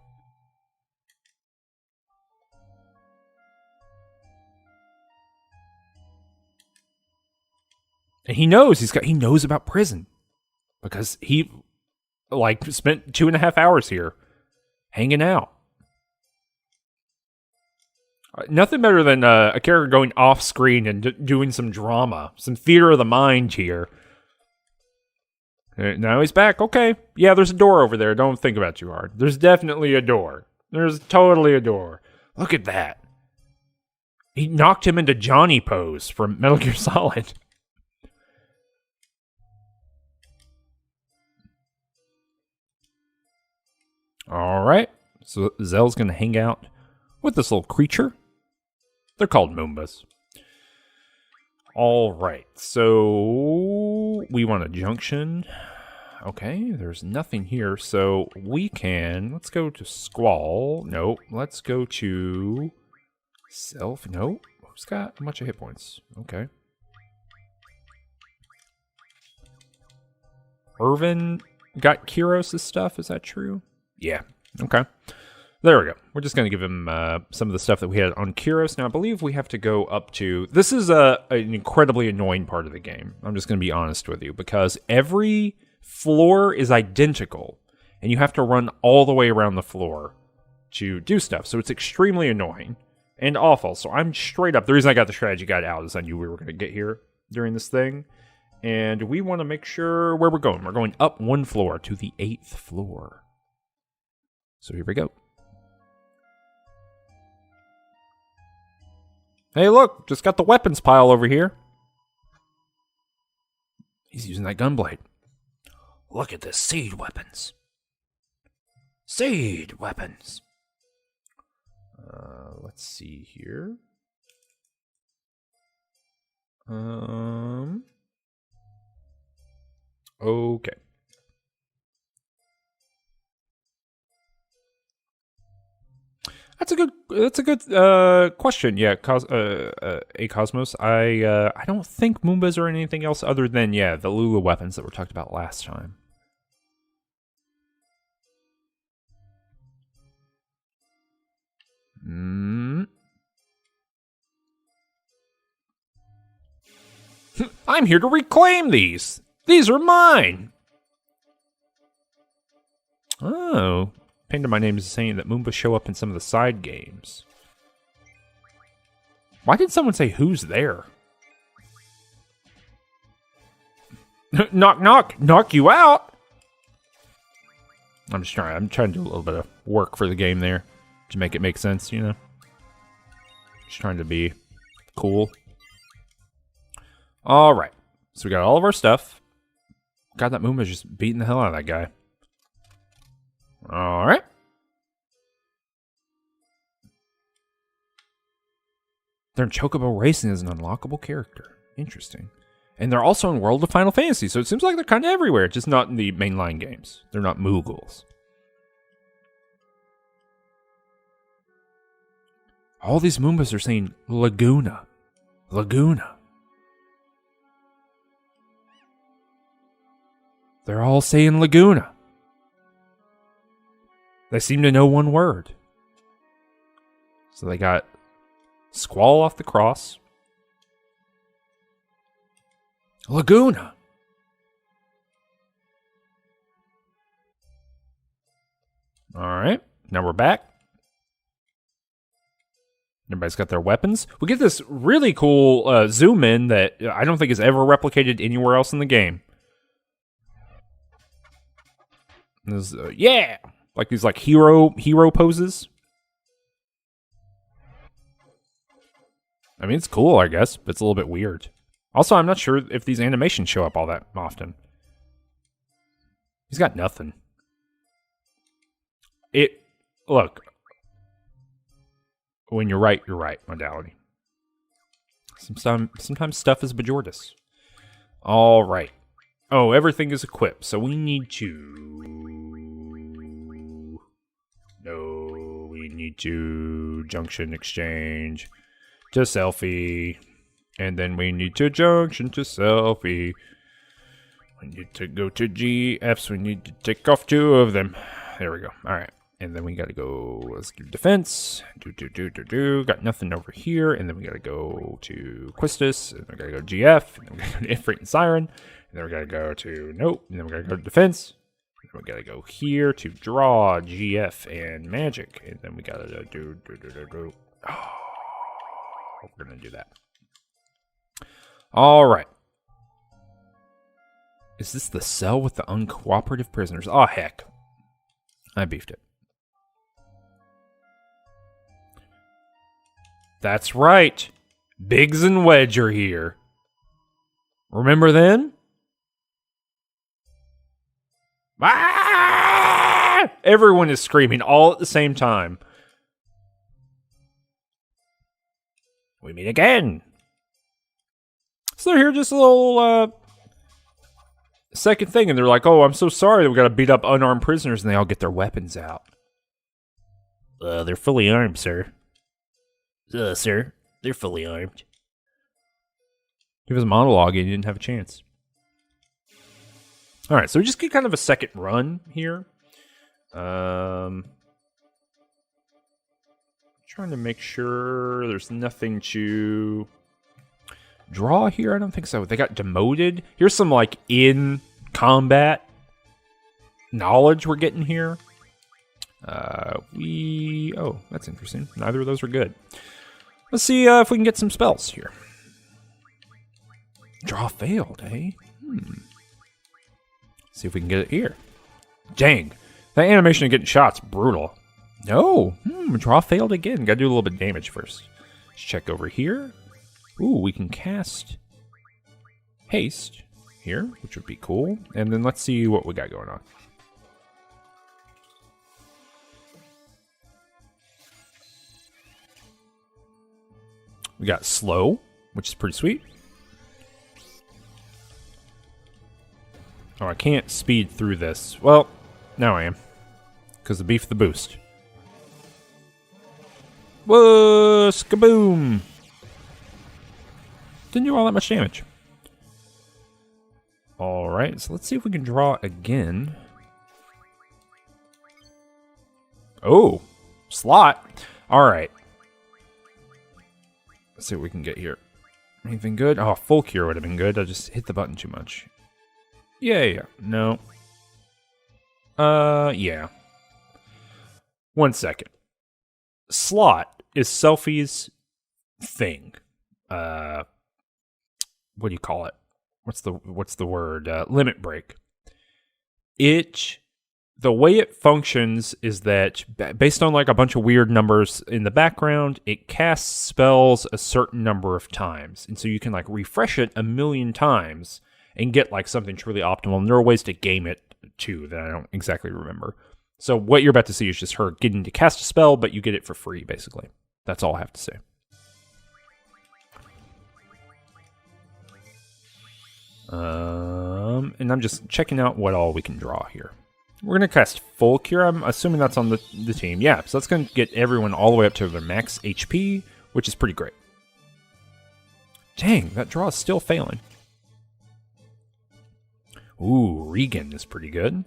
Speaker 1: And he knows he knows about prison. Because he spent 2.5 hours here hanging out. Nothing better than a character going off screen and doing some drama, some theater of the mind here. Now he's back. Okay. Yeah, there's a door over there. Don't think about it too hard. There's definitely a door. There's totally a door. Look at that. He knocked him into Johnny pose from Metal Gear Solid. Alright, so Zell's gonna hang out with this little creature. They're called Moombas. Alright, so we want a junction. Okay, there's nothing here, so we can... Let's go to Squall. Nope, let's go to... Self. Nope. Who's got a bunch of hit points? Okay. Irvin got Kyros' stuff, is that true? Yeah. Okay. There we go. We're just going to give him some of the stuff that we had on Kyros. Now, I believe we have to go up to... This is an incredibly annoying part of the game. I'm just going to be honest with you. Because every floor is identical. And you have to run all the way around the floor to do stuff. So it's extremely annoying and awful. So I'm straight up... The reason I got the strategy guide out is I knew we were going to get here during this thing. And we want to make sure where we're going. We're going up one floor to the 8th floor. So here we go. Hey, look, just got the weapons pile over here. He's using that gunblade. Look at the seed weapons. Seed weapons. Let's see here. Okay. That's a good question. Yeah, a Cosmos. I don't think Moombas are anything else other than the Lula weapons that were talked about last time. I'm here to reclaim these. These are mine. Oh. Pinned to my name is saying that Moombas show up in some of the side games. Why did someone say who's there? Knock, knock, knock you out. I'm trying to do a little bit of work for the game there to make it make sense, you know. Just trying to be cool. All right, so we got all of our stuff. God, that Moomba's just beating the hell out of that guy. All right. They're in Chocobo Racing as an unlockable character. Interesting. And they're also in World of Final Fantasy, so it seems like they're kind of everywhere, just not in the mainline games. They're not Moogles. All these Moombas are saying Laguna. Laguna. They're all saying Laguna. They seem to know one word. So they got Squall off the cross. Laguna. All right. Now we're back. Everybody's got their weapons. We get this really cool zoom in that I don't think is ever replicated anywhere else in the game. There's, like these like hero poses. I mean, it's cool, I guess, but it's a little bit weird. Also, I'm not sure if these animations show up all that often. He's got nothing. Look. When you're right, modality. Sometimes stuff is Bajortis. All right. Oh, everything is equipped, so we need to... No, we need to junction exchange to selfie. And then we need to junction to selfie. We need to go to GFs. We need to take off 2 of them. There we go. All right. And then we got to go, let's do defense. Got nothing over here. And then we got to go to Quistis. And we got to go GF. And then we got to go to Ifrit and Siren. And then we got to go to nope. And then we got to go to defense. And then we got to go here to draw GF and magic. And then we got to do. Oh, we're going to do that. All right. Is this the cell with the uncooperative prisoners? Oh, heck. I beefed it. That's right. Biggs and Wedge are here. Remember then? Ah! Everyone is screaming all at the same time. We meet again. So they're here just a little second thing, and they're like, oh, I'm so sorry that we got to beat up unarmed prisoners, and they all get their weapons out. They're fully armed, sir. Sir, they're fully armed. He was monologuing, he didn't have a chance. Alright, so we just get kind of a second run here. Trying to make sure there's nothing to draw here. I don't think so. They got demoted. Here's some like in combat knowledge we're getting here. Oh, that's interesting. Neither of those are good. Let's see if we can get some spells here. Draw failed, eh? See if we can get it here. Dang, that animation of getting shot's brutal. No, draw failed again. Gotta do a little bit of damage first. Let's check over here. Ooh, we can cast haste here, which would be cool. And then let's see what we got going on. We got slow, which is pretty sweet. Oh, I can't speed through this. Well, now I am. Because of beef the boost. Whoa, skaboom! Didn't do all that much damage. Alright, so let's see if we can draw again. Oh, slot. Alright. Let's see what we can get here. Anything good? Oh, full cure would have been good. I just hit the button too much. Yeah. No. Yeah. 1 second. Slot is Selfie's thing. What do you call it? What's the word? Limit break. The way it functions is that based on like a bunch of weird numbers in the background, it casts spells a certain number of times. And so you can like refresh it 1,000,000 times and get like something truly optimal. And there are ways to game it too that I don't exactly remember. So what you're about to see is just her getting to cast a spell, but you get it for free, basically. That's all I have to say. And I'm just checking out what all we can draw here. We're going to cast Full Cure. I'm assuming that's on the team. Yeah, so that's going to get everyone all the way up to their max HP, which is pretty great. Dang, that draw is still failing. Ooh, Regan is pretty good.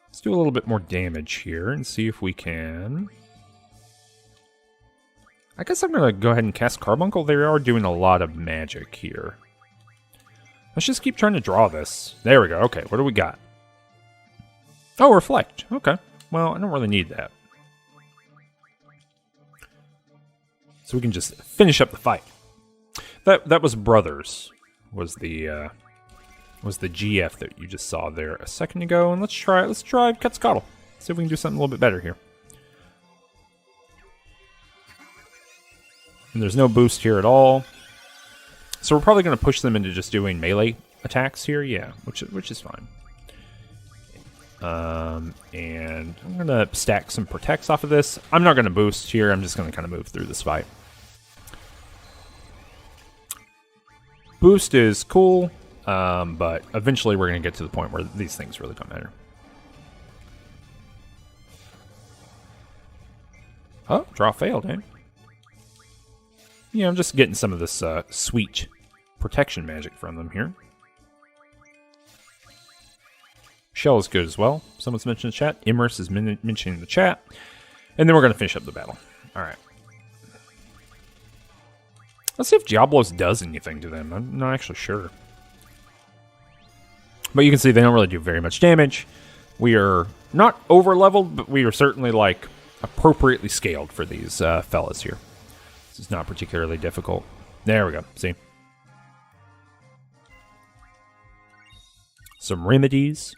Speaker 1: Let's do a little bit more damage here and see if we can... I guess I'm going to go ahead and cast Carbuncle. They are doing a lot of magic here. Let's just keep trying to draw this. There we go. Okay, what do we got? Oh, Reflect. Okay. Well, I don't really need that. So we can just finish up the fight. That was Brothers. Was the GF that you just saw there a second ago. And let's try Quetzalcoatl. See if we can do something a little bit better here. And there's no boost here at all. So we're probably going to push them into just doing melee attacks here. Yeah, which is fine. And I'm going to stack some protects off of this. I'm not going to boost here. I'm just going to kind of move through this fight. Boost is cool, but eventually we're going to get to the point where these things really don't matter. Oh, draw failed, eh? Yeah, I'm just getting some of this sweet protection magic from them here. Shell is good as well. Someone's mentioned in the chat. Immerse is mentioning in the chat. And then we're going to finish up the battle. Alright. Let's see if Diablos does anything to them. I'm not actually sure. But you can see they don't really do very much damage. We are not over-leveled, but we are certainly, like, appropriately scaled for these fellas here. This is not particularly difficult. There we go. See? Some remedies.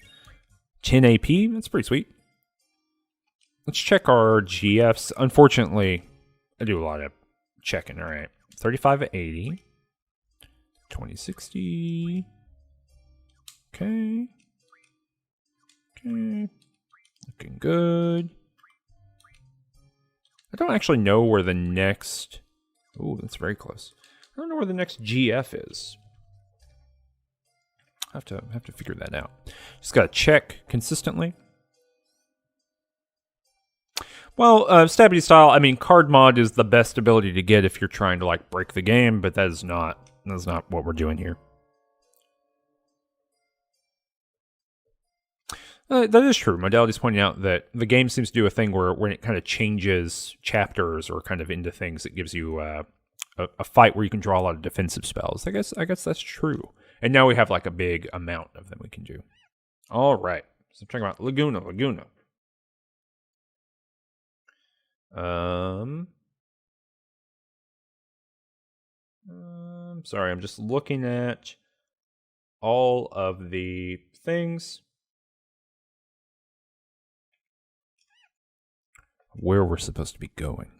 Speaker 1: 10 AP. That's pretty sweet. Let's check our GFs. Unfortunately, I do a lot of checking. All right. 35 at 80. 2060. Okay. Okay. Looking good. I don't actually know where the next... Ooh, that's very close. I don't know where the next GF is. Have to figure that out. Just gotta check consistently. Well, Stabby style, I mean, card mod is the best ability to get if you're trying to like break the game, but that's not what we're doing here. That is true. Modality's pointing out that the game seems to do a thing where when it kind of changes chapters or kind of into things, it gives you a fight where you can draw a lot of defensive spells. I guess that's true. And now we have like a big amount of them we can do. All right. So I'm talking about Laguna. Sorry, I'm just looking at all of the things. Where we're supposed to be going.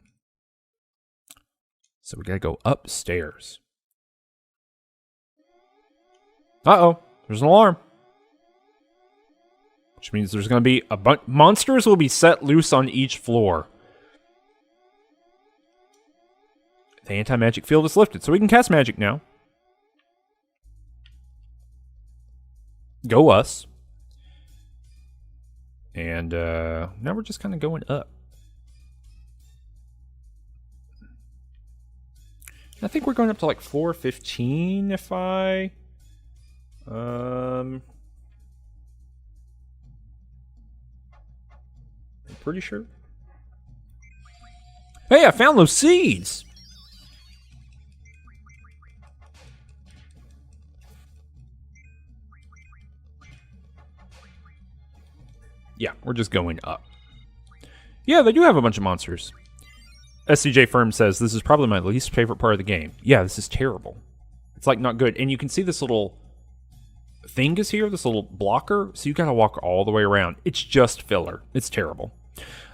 Speaker 1: So we gotta go upstairs. Uh-oh, there's an alarm. which means there's going to be a bunch. Monsters will be set loose on each floor. The anti-magic field is lifted, so we can cast magic now. Go us. And now we're just kind of going up. I think we're going up to like floor 15 if I'm pretty sure. Hey, I found those seeds! Yeah, we're just going up. Yeah, they do have a bunch of monsters. SCJ Firm says, this is probably my least favorite part of the game. Yeah, this is terrible. It's like not good. And you can see this little thing is here, this little blocker, so you gotta walk all the way around. It's just filler. It's terrible.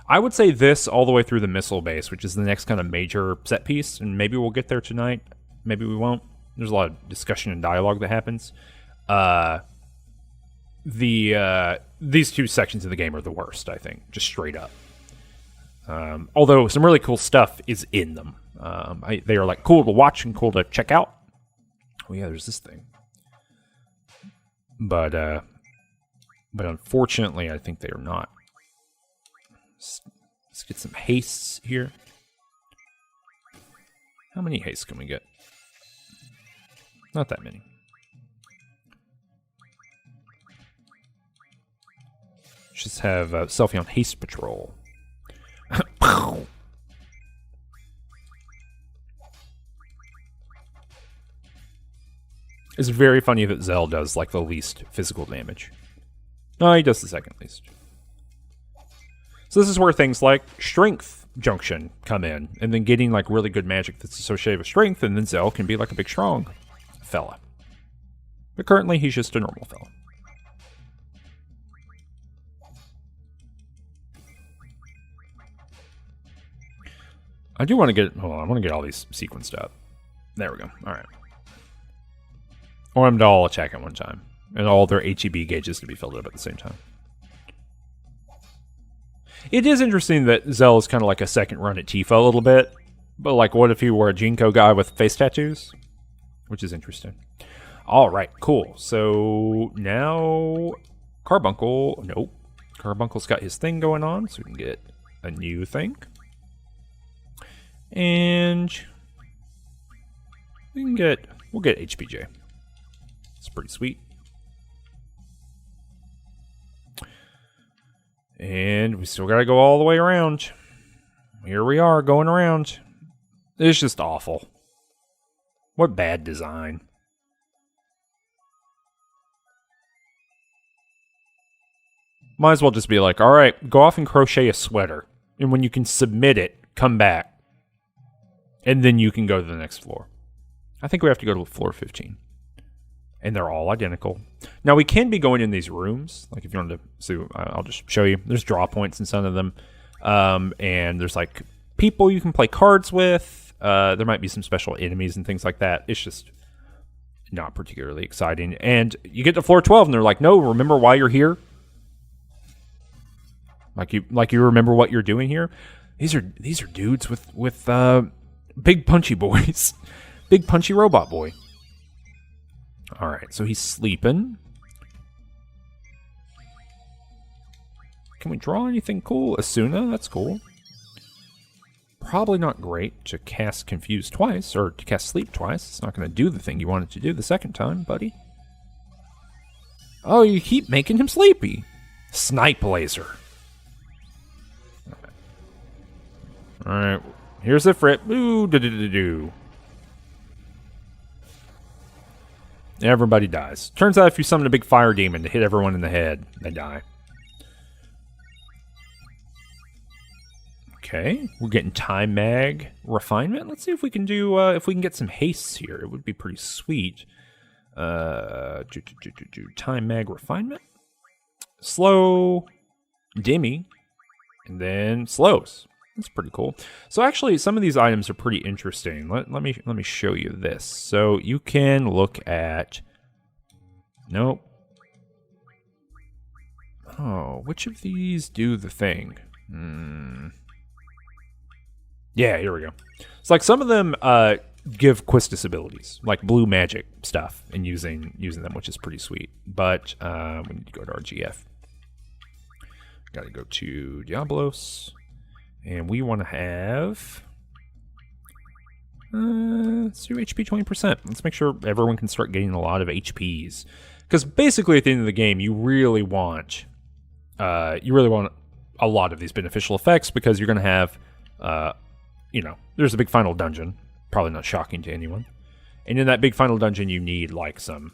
Speaker 1: I would say this all the way through the missile base, which is the next kind of major set piece, and maybe we'll get there tonight. Maybe we won't. There's a lot of discussion and dialogue that happens. These two sections of the game are the worst, I think, just straight up. Although some really cool stuff is in them. They are like cool to watch and cool to check out. Oh yeah, there's this thing. But unfortunately, I think they are not. Let's get some hastes here. How many hastes can we get? Not that many. Just have Selfie on haste patrol. It's very funny that Zell does like the least physical damage. No, he does the second least. So this is where things like Strength Junction come in, and then getting like really good magic that's associated with strength, and then Zell can be like a big strong fella. But currently he's just a normal fella. I do want to get, hold on, I want to get all these sequenced up. There we go, alright. I want them to all attack at one time, and all their HEB gauges to be filled up at the same time. It is interesting that Zell is kind of like a second run at Tifa a little bit, but like what if he were a Jinko guy with face tattoos? Which is interesting. Alright, cool. So now Carbuncle, nope. Carbuncle's got his thing going on, so we can get a new thing. And we'll get HPJ. It's pretty sweet. And we still gotta go all the way around. Here we are, going around. It's just awful. What bad design. Might as well just be like, alright, go off and crochet a sweater. And when you can submit it, come back. And then you can go to the next floor. I think we have to go to floor 15. And they're all identical. Now, we can be going in these rooms. Like, if you wanted to see, I'll just show you. There's draw points in some of them. And there's, like, people you can play cards with. There might be some special enemies and things like that. It's just not particularly exciting. And you get to floor 12, and they're like, no, remember why you're here? Like you remember what you're doing here? These are dudes with big punchy boys. Big punchy robot boy. Alright, so he's sleeping. Can we draw anything cool? Asuna, that's cool. Probably not great to cast Confuse twice, or to cast Sleep twice. It's not going to do the thing you wanted to do the second time, buddy. Oh, you keep making him sleepy. Snipe laser. Alright, here's the Frit. Ooh, do-do-do-do. Everybody dies. Turns out if you summon a big fire demon to hit everyone in the head, they die. Okay, we're getting Time Mag Refinement. Let's see if we can do, if we can get some hastes here. It would be pretty sweet. Time Mag Refinement. Slow. Dimmy. And then slows. That's pretty cool. So actually, some of these items are pretty interesting. Let me show you this. So you can look at. Nope. Oh, which of these do the thing? Yeah, here we go. It's like some of them give Quistis abilities, like blue magic stuff, and using them, which is pretty sweet. But we need to go to our GF. Got to go to Diablos, and we want to have. Let's do HP 20%. Let's make sure everyone can start getting a lot of HPs, because basically at the end of the game, you really want a lot of these beneficial effects, because you're going to have, there's a big final dungeon. Probably not shocking to anyone. And in that big final dungeon, you need like some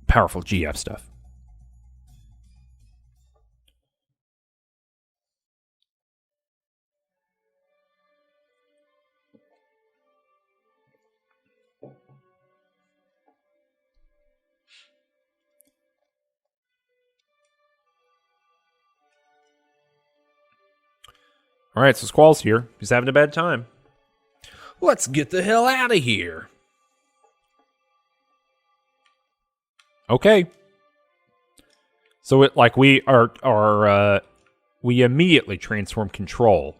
Speaker 1: powerful GF stuff. All right, so Squall's here. He's having a bad time. Let's get the hell out of here. Okay. So we immediately transform control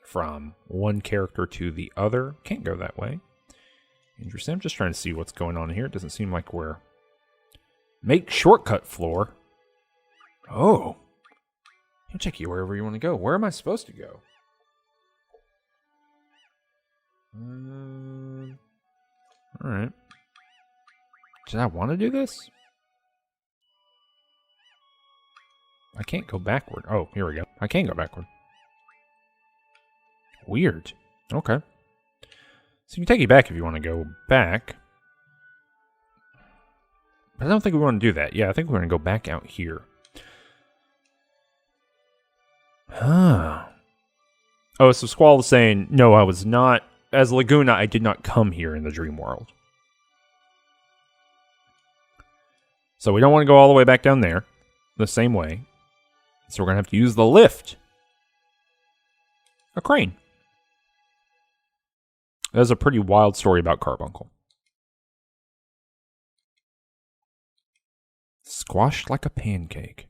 Speaker 1: from one character to the other. Can't go that way. Interesting. I'm just trying to see what's going on here. It doesn't seem like we're... Make shortcut floor. Oh. I'll take you wherever you want to go. Where am I supposed to go? Alright. Did I want to do this? I can't go backward. Oh, here we go. I can go backward. Weird. Okay. So you can take you back if you want to go back. But I don't think we want to do that. Yeah, I think we're going to go back out here. Huh. Oh, so Squall is saying, no, I was not... As Laguna, I did not come here in the dream world. So we don't want to go all the way back down there. The same way. So we're going to have to use the lift. A crane. That's a pretty wild story about Carbuncle. Squashed like a pancake.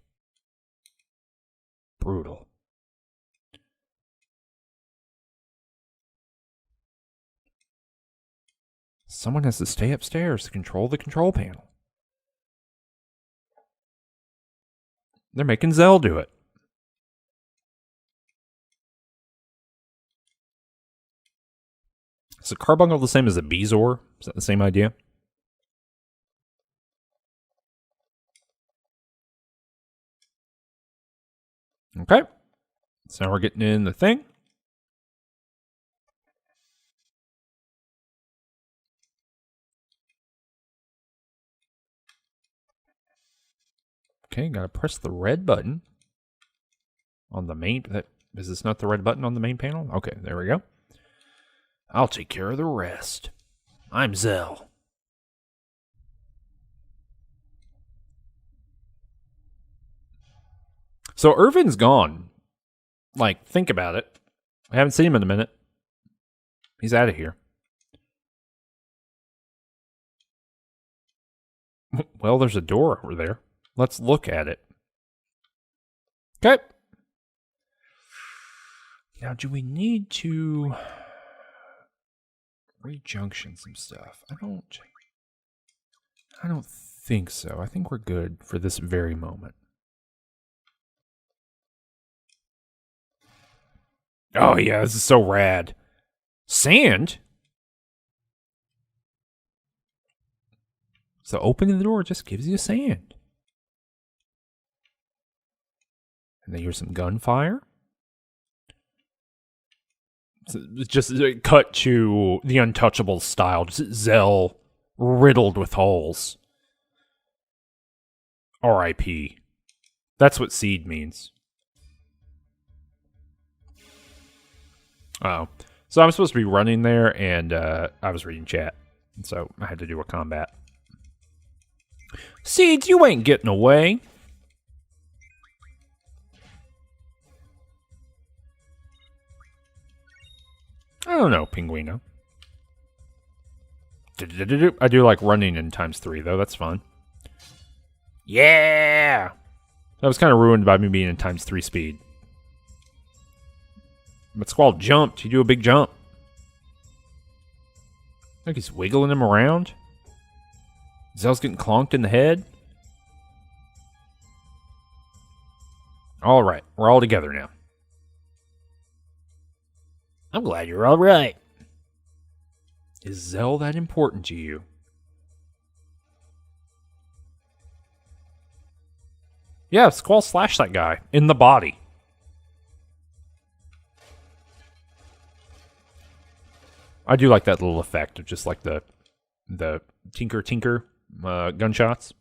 Speaker 1: Brutal. Someone has to stay upstairs to control the control panel. They're making Zell do it. Is a Carbuncle the same as a Bezoar? Is that the same idea? Okay. So now we're getting in the thing. Okay, gotta press the red button on the main... Is this not the red button on the main panel? Okay, there we go. I'll take care of the rest. I'm Zell. So Irvin's gone. Like, think about it. I haven't seen him in a minute. He's out of here. Well, there's a door over there. Let's look at it. Okay. Now, do we need to rejunction some stuff? I don't think so. I think we're good for this very moment. Oh yeah, this is so rad. Sand? So opening the door just gives you sand. And then here's some gunfire. So it's just cut to the Untouchable style. Just Zell riddled with holes. R.I.P. That's what seed means. Oh. So I'm supposed to be running there, and I was reading chat. So I had to do a combat. Seeds, you ain't getting away. I don't know, Pinguino. I do like running in ×3, though. That's fun. Yeah! That was kind of ruined by me being in ×3 speed. But Squall jumped. He do a big jump. Like he's wiggling him around. Zell's getting clonked in the head. All right, we're all together now. I'm glad you're all right. Is Zell that important to you? Yeah, Squall slashed that guy in the body. I do like that little effect of just like the tinker gunshots.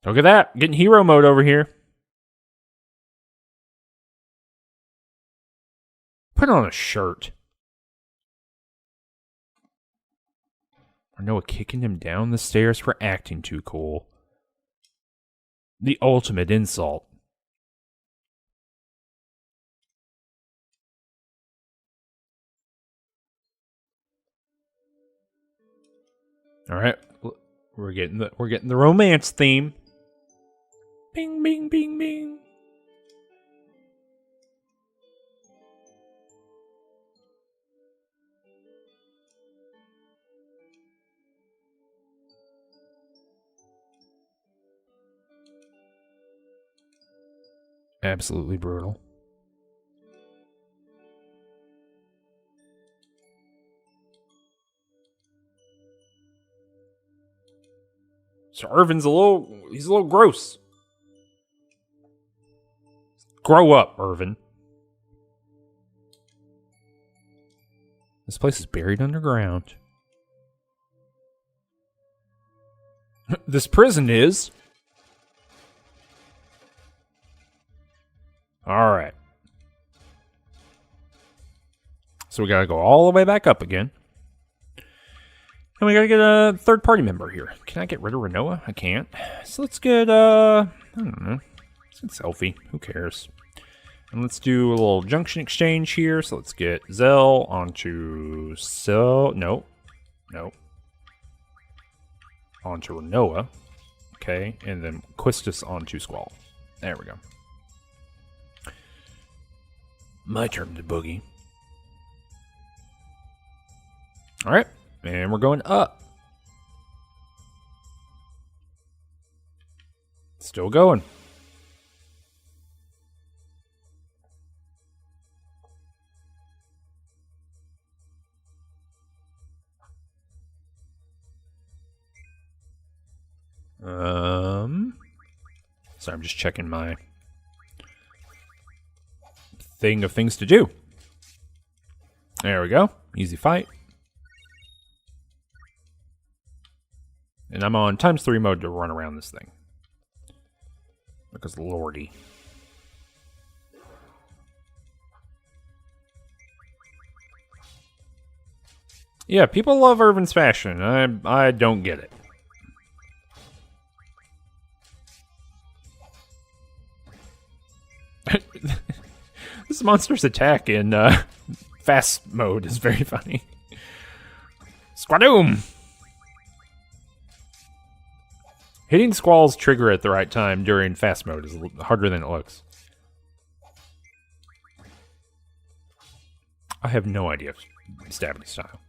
Speaker 1: Look at that, getting hero mode over here. Put on a shirt. Or Noah kicking him down the stairs for acting too cool. The ultimate insult. All right, we're getting the romance theme. Bing, bing, bing, bing. Absolutely brutal. So Irvin's he's a little gross. Grow up, Irvin. This place is buried underground. This prison is. Alright. So we gotta go all the way back up again. And we gotta get a third party member here. Can I get rid of Renoa? I can't. So let's get, I don't know. Let's get Selfie. Who cares? And let's do a little junction exchange here. So let's get Zell onto No. Onto Renoa. Okay. And then Quistis onto Squall. There we go. My turn to boogie. Alright. And we're going up. Still going. Sorry, I'm just checking my thing of things to do. There we go. Easy fight. And I'm on ×3 mode to run around this thing. Because lordy. Yeah, people love Irvin's fashion. I don't get it. This monster's attack in fast mode is very funny. Squadoom! Hitting Squall's trigger at the right time during fast mode is harder than it looks. I have no idea stabbing style.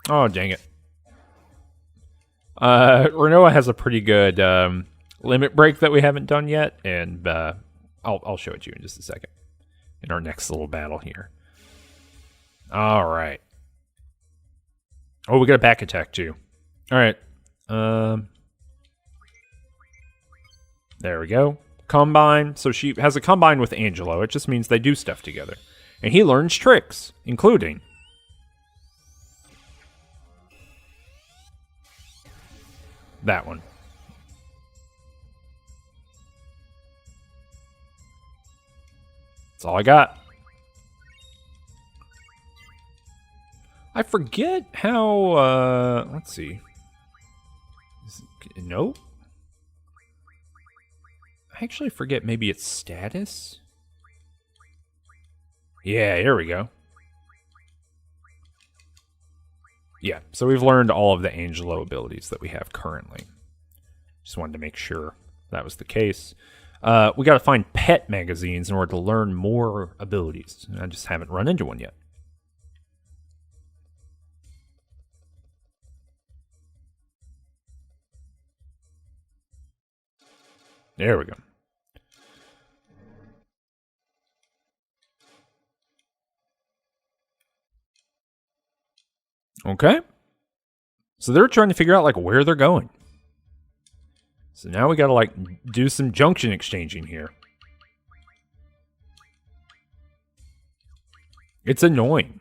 Speaker 1: Oh, dang it. Renoa has a pretty good limit break that we haven't done yet, and I'll show it to you in just a second. In our next little battle here. Alright. Oh, we got a back attack too. Alright. There we go. Combine. So she has a combine with Angelo. It just means they do stuff together. And he learns tricks, including that one. That's all I got. I forget how, let's see. No? I actually forget, maybe it's status? Yeah, here we go. Yeah, so we've learned all of the Angelo abilities that we have currently. Just wanted to make sure that was the case. We got to find pet magazines in order to learn more abilities. I just haven't run into one yet. There we go. Okay. So they're trying to figure out, like, where they're going. So now we gotta, like, do some junction exchanging here. It's annoying.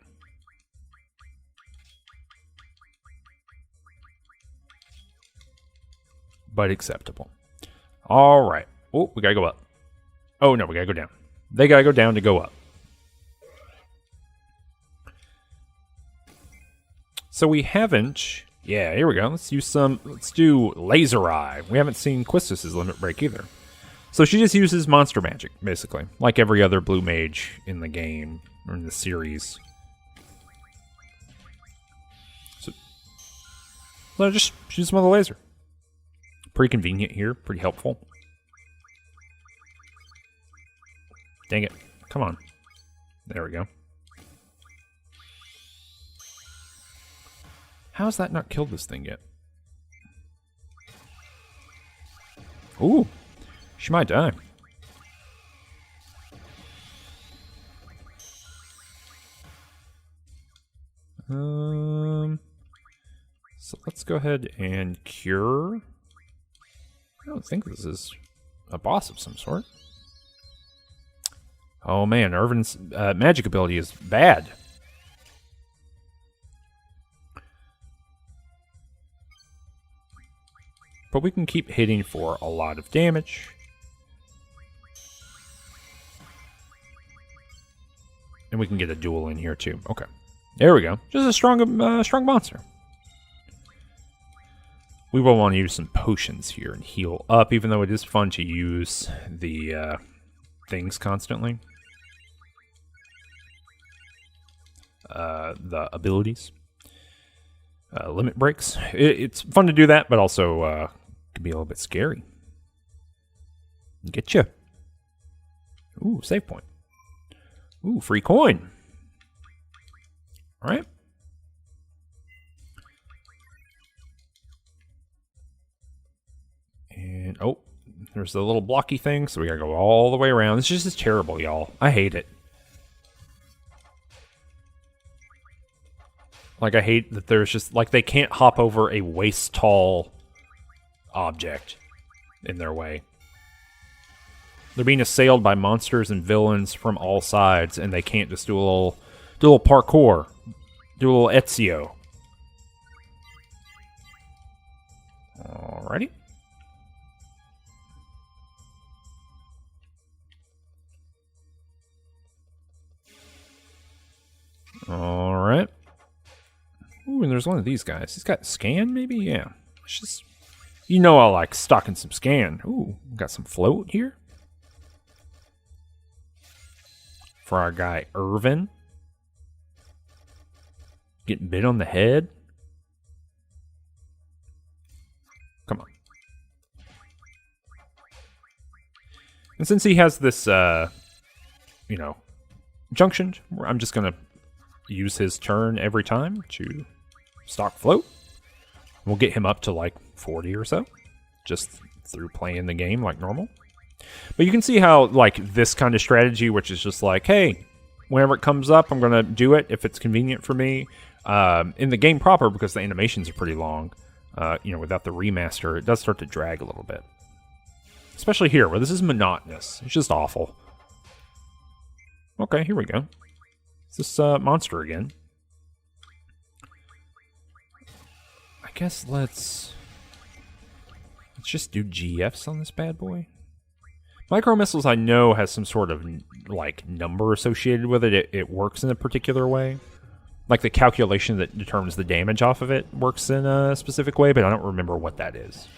Speaker 1: But acceptable. Alright. Oh, we gotta go up. Oh, no, we gotta go down. They gotta go down to go up. So we haven't... Yeah, here we go. Let's do Laser Eye. We haven't seen Quistis' Limit Break either. So she just uses monster magic, basically. Like every other blue mage in the game, or in the series. So just shoot some with a laser. Pretty convenient here, pretty helpful. Dang it. Come on. There we go. How has that not killed this thing yet? Ooh. She might die. So let's go ahead and cure. I don't think this is a boss of some sort. Oh man, Irvin's magic ability is bad. But we can keep hitting for a lot of damage. And we can get a duel in here too. Okay. There we go. Just a strong monster. We will want to use some potions here and heal up, even though it is fun to use the things constantly. The abilities. Limit breaks. It's fun to do that, but also can be a little bit scary. Get you. Ooh, save point. Ooh, free coin. All right. And, oh, there's the little blocky thing, so we gotta go all the way around. This just is terrible, y'all. I hate it. Like, I hate that there's just, like, they can't hop over a waist-tall object in their way. They're being assailed by monsters and villains from all sides, and they can't just do a little parkour. Do a little Ezio. Alrighty. Alright. Ooh, and there's one of these guys. He's got scan, maybe? Yeah. It's just... You know I like stocking some scan. Ooh, got some float here. For our guy, Irvin. Getting bit on the head. Come on. And since he has this, you know, junctioned, I'm just going to use his turn every time to stock float. We'll get him up to like 40 or so, just through playing the game like normal. But you can see how, like, this kind of strategy, which is just like, hey, whenever it comes up, I'm going to do it if it's convenient for me. In the game proper, because the animations are pretty long, you know, without the remaster, it does start to drag a little bit. Especially here, where this is monotonous. It's just awful. Okay, here we go. It's this monster again. I guess let's just do GFs on this bad boy. Micro missiles, I know, has some sort of, like, number associated with it. It works in a particular way. Like, the calculation that determines the damage off of it works in a specific way, but I don't remember what that is.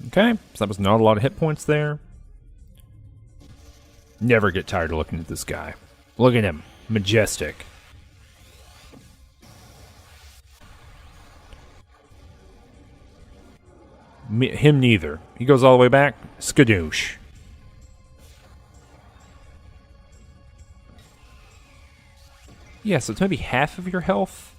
Speaker 1: Okay, so that was not a lot of hit points there. Never get tired of looking at this guy. Look at him. Majestic. Him neither. He goes all the way back. Skadoosh. Yeah, so it's maybe half of your health.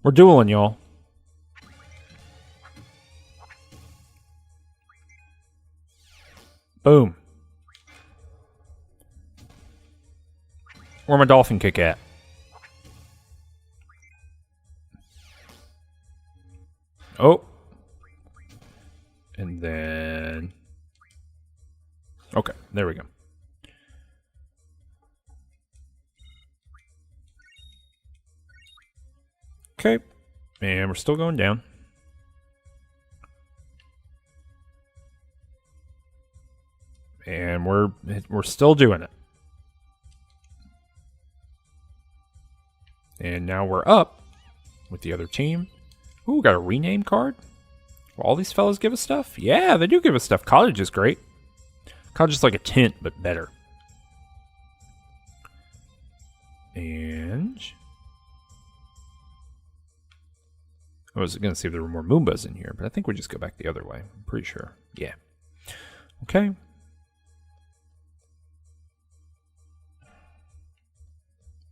Speaker 1: We're dueling, y'all. Boom. Where my dolphin kick at? Oh. And then... Okay, there we go. Okay. And we're still going down. And we're still doing it. And now we're up with the other team. Ooh, got a rename card. Will all these fellas give us stuff? Yeah, they do give us stuff. Cottage is great. Cottage is like a tent, but better. And... I was going to see if there were more Moombas in here, but I think we just go back the other way. I'm pretty sure. Yeah. Okay.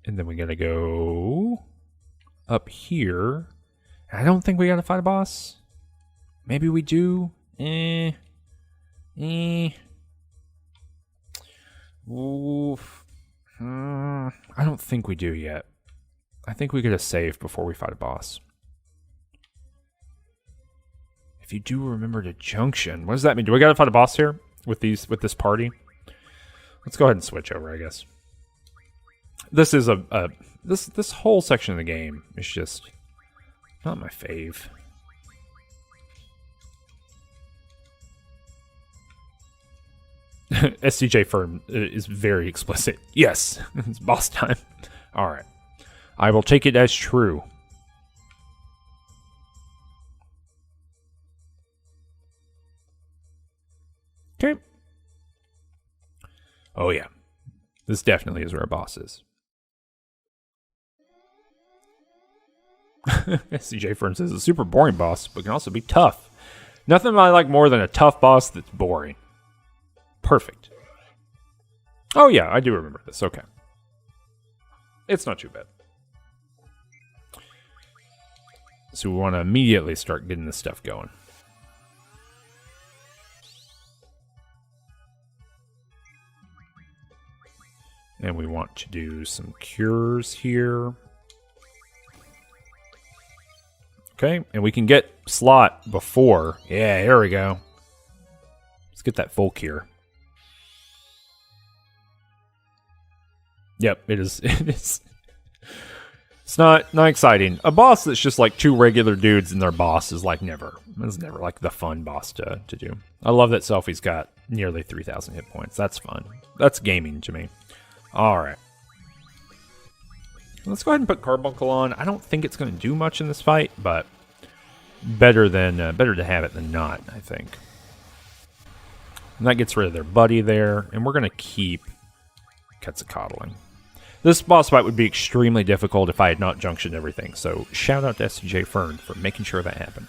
Speaker 1: And then we got to go up here. I don't think we got to fight a boss. Maybe we do. Oof. I don't think we do yet. I think we get a save before we fight a boss. If you do remember the junction, what does that mean? Do we gotta fight a boss here with this party? Let's go ahead and switch over, I guess. This is this whole section of the game is just not my fave. SCJ Firm is very explicit. Yes, it's boss time. All right, I will take it as true. Okay. Oh yeah, this definitely is where a boss is. SCJ Fern says, a super boring boss, but can also be tough. Nothing I like more than a tough boss that's boring. Perfect. Oh yeah, I do remember this. Okay. It's not too bad. So we want to immediately start getting this stuff going. And we want to do some cures here. Okay, and we can get slot before. Yeah, there we go. Let's get that full cure. Yep, it is. It is. It's not exciting. A boss that's just like two regular dudes and their boss is like never. It's never like the fun boss to do. I love that Selfie's got nearly 3,000 hit points. That's fun. That's gaming to me. All right. Let's go ahead and put Carbuncle on. I don't think it's going to do much in this fight, but better to have it than not, I think. And that gets rid of their buddy there, and we're going to keep Quetzalcoatling. This boss fight would be extremely difficult if I had not junctioned everything, so shout out to SJ Fern for making sure that happened.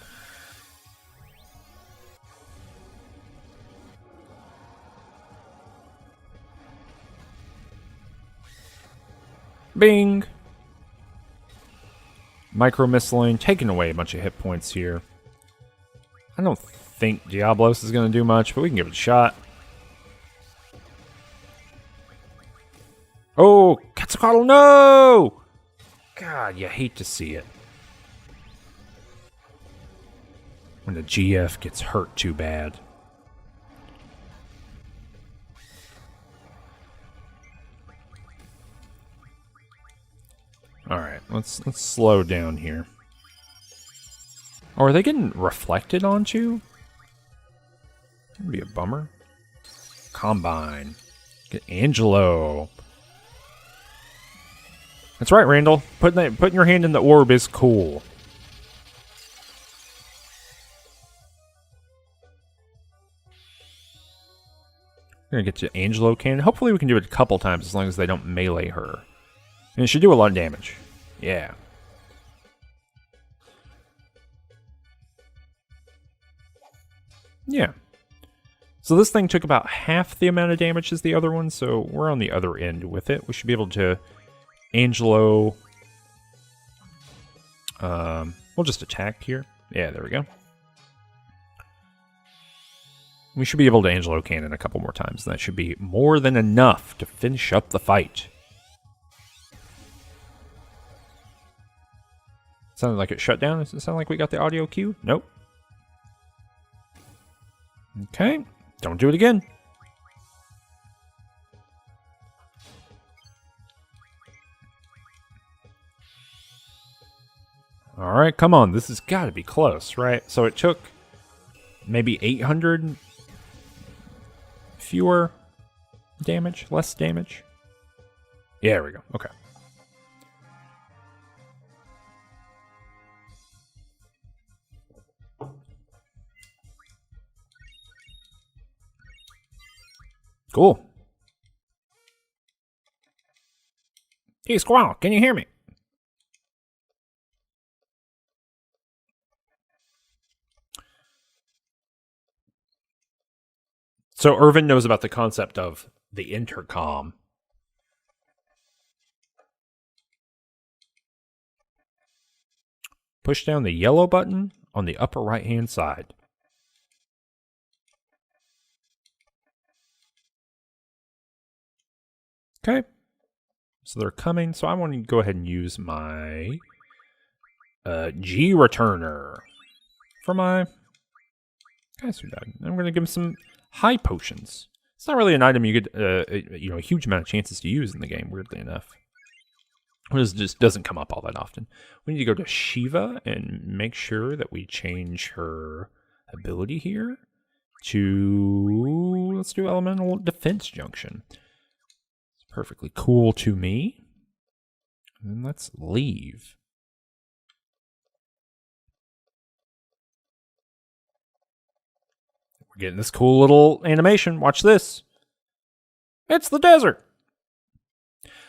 Speaker 1: Bing! Micro-missiling, taking away a bunch of hit points here. I don't think Diablos is going to do much, but we can give it a shot. Oh, Quetzalcoatl, no! God, you hate to see it. When the GF gets hurt too bad. Alright, let's slow down here. Oh, are they getting reflected onto? That'd be a bummer. Combine. Get Angelo. That's right, Randall. Putting your hand in the orb is cool. We're going to get to Angelo Cannon. Hopefully we can do it a couple times as long as they don't melee her. And it should do a lot of damage. Yeah. Yeah. So this thing took about half the amount of damage as the other one, so we're on the other end with it. We should be able to Angelo... we'll just attack here. Yeah, there we go. We should be able to Angelo Cannon a couple more times, and that should be more than enough to finish up the fight. Sounded like it shut down. Does it sound like we got the audio cue? Nope. Okay. Don't do it again. Alright, come on. This has got to be close, right? So it took maybe 800 fewer damage, less damage. Yeah, there we go. Okay. Cool. Hey, Squall, can you hear me? So Irvin knows about the concept of the intercom. Push down the yellow button on the upper right-hand side. Okay. So they're coming. So I want to go ahead and use my G returner for my guys who died. I'm going to give him some high potions. It's not really an item you get a huge amount of chances to use in the game, weirdly enough. It just doesn't come up all that often. We need to go to Shiva and make sure that we change her ability here to, let's do Elemental Defense Junction. It's perfectly cool to me. And let's leave. We're getting this cool little animation. Watch this. It's the desert.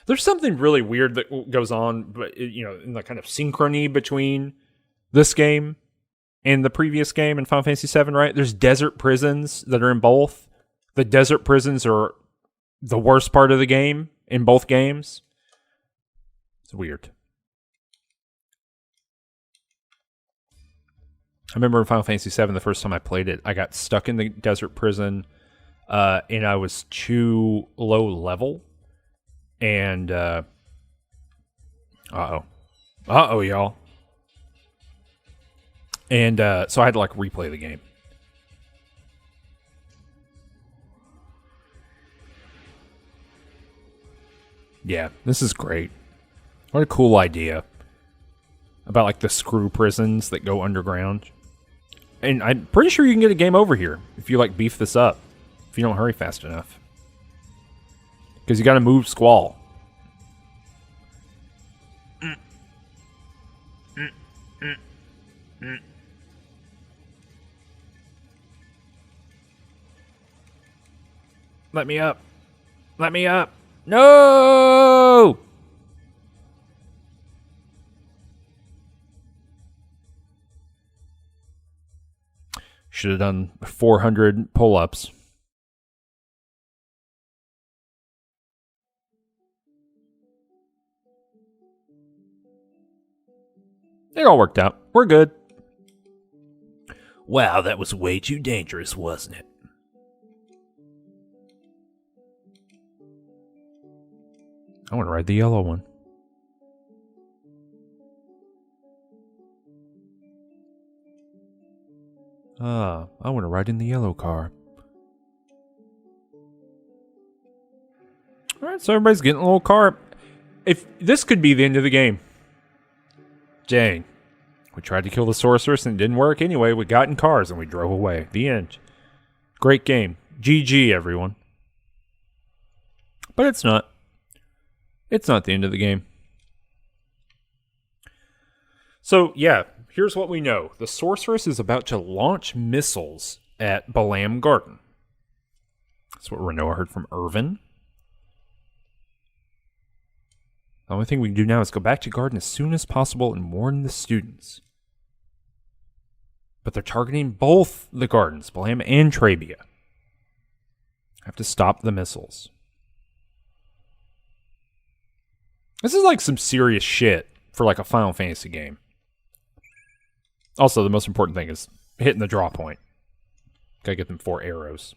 Speaker 1: There's something really weird that goes on, but in the kind of synchrony between this game and the previous game in Final Fantasy VII, right? There's desert prisons that are in both. The desert prisons are the worst part of the game in both games. It's weird. I remember in Final Fantasy VII, the first time I played it, I got stuck in the desert prison, and I was too low level. And, uh-oh, y'all. And, so I had to, replay the game. Yeah, this is great. What a cool idea. About, the screw prisons that go underground. And I'm pretty sure you can get a game over here if you, beef this up. If you don't hurry fast enough. Because you got to move Squall. Let me up. Let me up. No! Should have done 400 pull-ups. It all worked out. We're good. Wow, that was way too dangerous, wasn't it? I want to ride the yellow one. I want to ride in the yellow car. Alright, so everybody's getting a little car. If this could be the end of the game. Dang. We tried to kill the sorceress and it didn't work anyway. We got in cars and we drove away. The end. Great game. GG, everyone. But it's not. It's not the end of the game. So, yeah, here's what we know. The sorceress is about to launch missiles at Balam Garden. That's what Renoa heard from Irvin. The only thing we can do now is go back to Garden as soon as possible and warn the students. But they're targeting both the gardens, Balam and Trabia. Have to stop the missiles. This is like some serious shit for like a Final Fantasy game. Also, the most important thing is hitting the draw point. Gotta get them 4 arrows.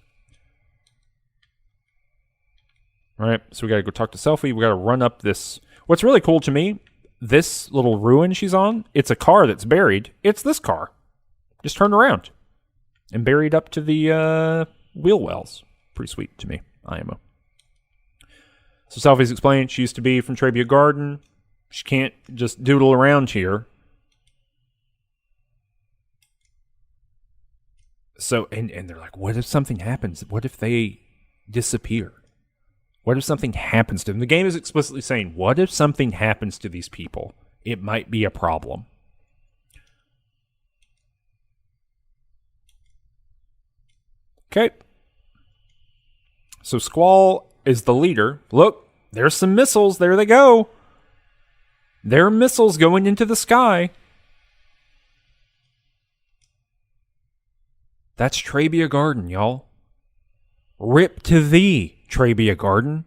Speaker 1: Alright, so we gotta go talk to Selphie. We gotta run up this. What's really cool to me, this little ruin she's on, it's a car that's buried. It's this car. Just turned around. And buried up to the wheel wells. Pretty sweet to me, IMO. So Selphie's explained she used to be from Trabia Garden. She can't just doodle around here. So, and they're like, what if something happens? What if they disappear? What if something happens to them? The game is explicitly saying, what if something happens to these people? It might be a problem. Okay. So Squall is the leader. Look, there's some missiles. There they go. There are missiles going into the sky. That's Trabia Garden, y'all. Rip to thee, Trabia Garden.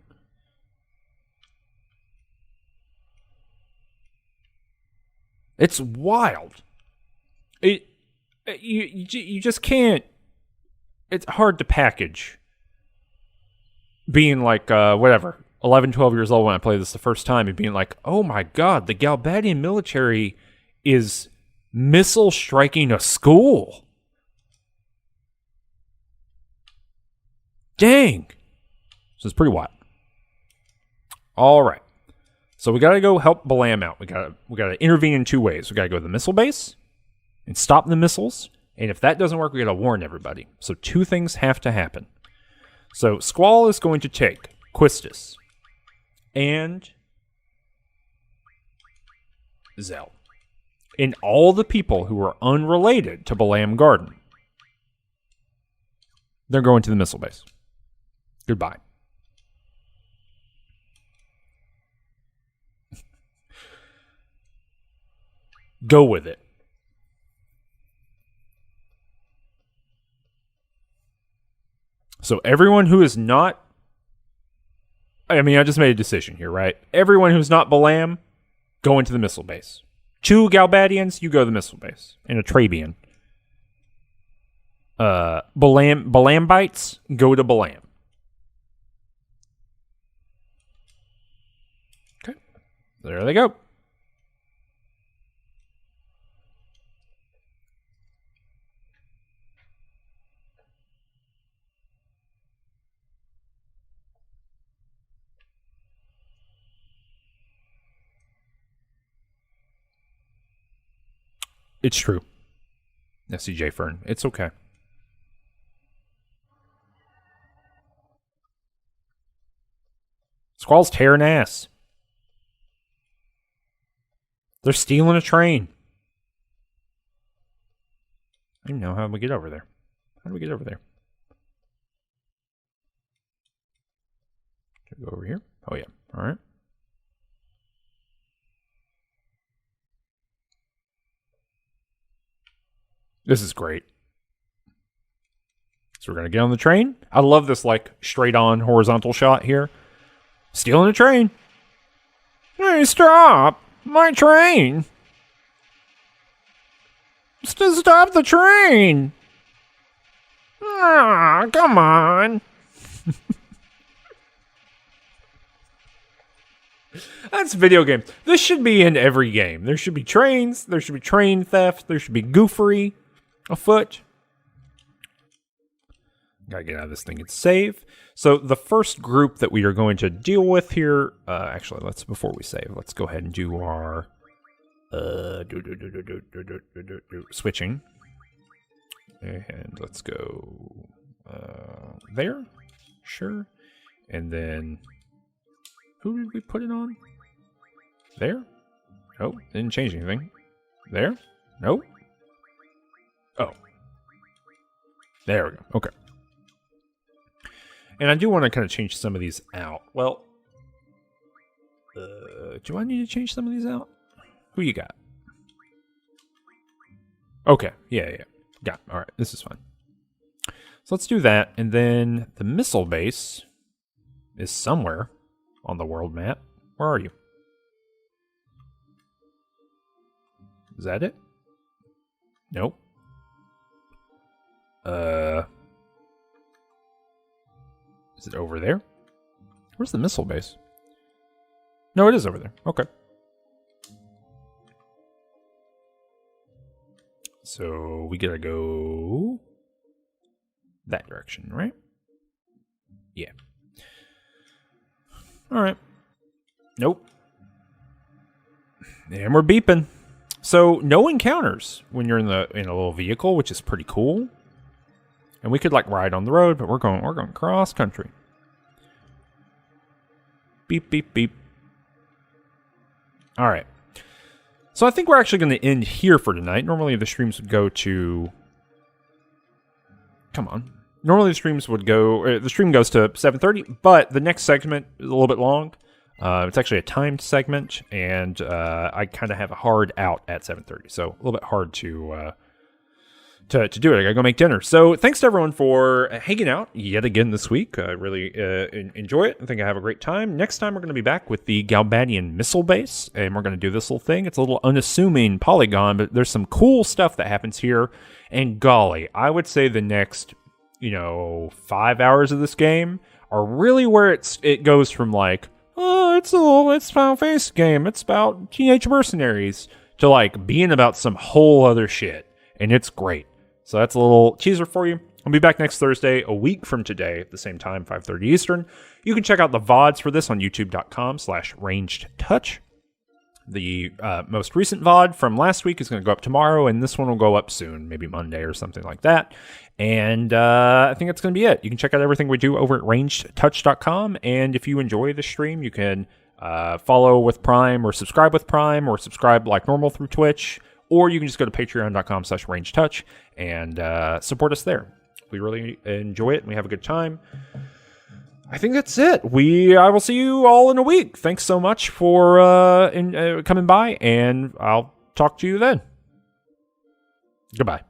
Speaker 1: It's wild. You just can't. It's hard to package. Being like, 11, 12 years old when I played this the first time, and being like, oh my god, the Galbadian military is missile striking a school. Dang. So it's pretty wild. All right. So we got to go help Balam out. We got to intervene in 2 ways. We got to go to the missile base and stop the missiles. And if that doesn't work, we got to warn everybody. So 2 things have to happen. So Squall is going to take Quistis and Zell and all the people who are unrelated to Balam Garden. They're going to the missile base. Goodbye. Go with it. So everyone who is not... I just made a decision here, right? Everyone who's not Balam, go into the missile base. 2 Galbadians, you go to the missile base. And a Trabian. Balambites, go to Balam. Okay. There they go. It's true. SCJ Fern. It's okay. Squall's tearing ass. They're stealing a train. I don't know how we get over there. How do we get over there? Should we go over here? Oh, yeah. All right. This is great. So we're going to get on the train. I love this, like, straight-on horizontal shot here. Stealing a train. Hey, stop! My train! Stop the train! Ah, come on! That's video game. This should be in every game. There should be trains. There should be train theft. There should be goofery afoot. Gotta get out of this thing and save. So the first group that we are going to deal with here, actually, before we save, let's go ahead and do our switching. And let's go there. Sure. And then who did we put it on? There? Oh, didn't change anything. There? Nope. Oh. There we go. Okay. And I do want to kind of change some of these out. Well, do I need to change some of these out? Who you got? Okay. Yeah. Got it. All right. This is fine. So let's do that. And then the missile base is somewhere on the world map. Where are you? Is that it? Nope. Is it over there? Where's the missile base? No, it is over there. Okay. So we gotta go that direction, right? Yeah. All right. Nope. And we're beeping. So no encounters when you're in a little vehicle, which is pretty cool. And we could like ride on the road, but we're going cross country. Beep beep beep. All right. So I think we're actually going to end here for tonight. Normally the streams would go to... Come on. Normally the streams would go... the stream goes to 7:30, but the next segment is a little bit long. It's actually a timed segment, and I kind of have a hard out at 7:30, so a little bit hard to do it. I gotta go make dinner. So thanks to everyone for hanging out yet again this week. I really enjoy it. I think I have a great time. Next time we're going to be back with the Galbadian missile base, and we're going to do this little thing. It's a little unassuming polygon, but there's some cool stuff that happens here. And golly, I would say the next, 5 hours of this game are really where it goes from like, oh, it's Final Fantasy game. It's about teenage mercenaries to like being about some whole other shit. And it's great. So that's a little teaser for you. I'll be back next Thursday, a week from today, at the same time, 5:30 Eastern. You can check out the VODs for this on youtube.com/rangedtouch. The most recent VOD from last week is going to go up tomorrow, and this one will go up soon, maybe Monday or something like that. And I think that's going to be it. You can check out everything we do over at rangedtouch.com, and if you enjoy the stream, you can follow with Prime or subscribe with Prime or subscribe like normal through Twitch, or you can just go to patreon.com/rangedtouch and support us there. We really enjoy it, and we have a good time. I think that's it. I will see you all in a week. Thanks so much for coming by, and I'll talk to you then. Goodbye.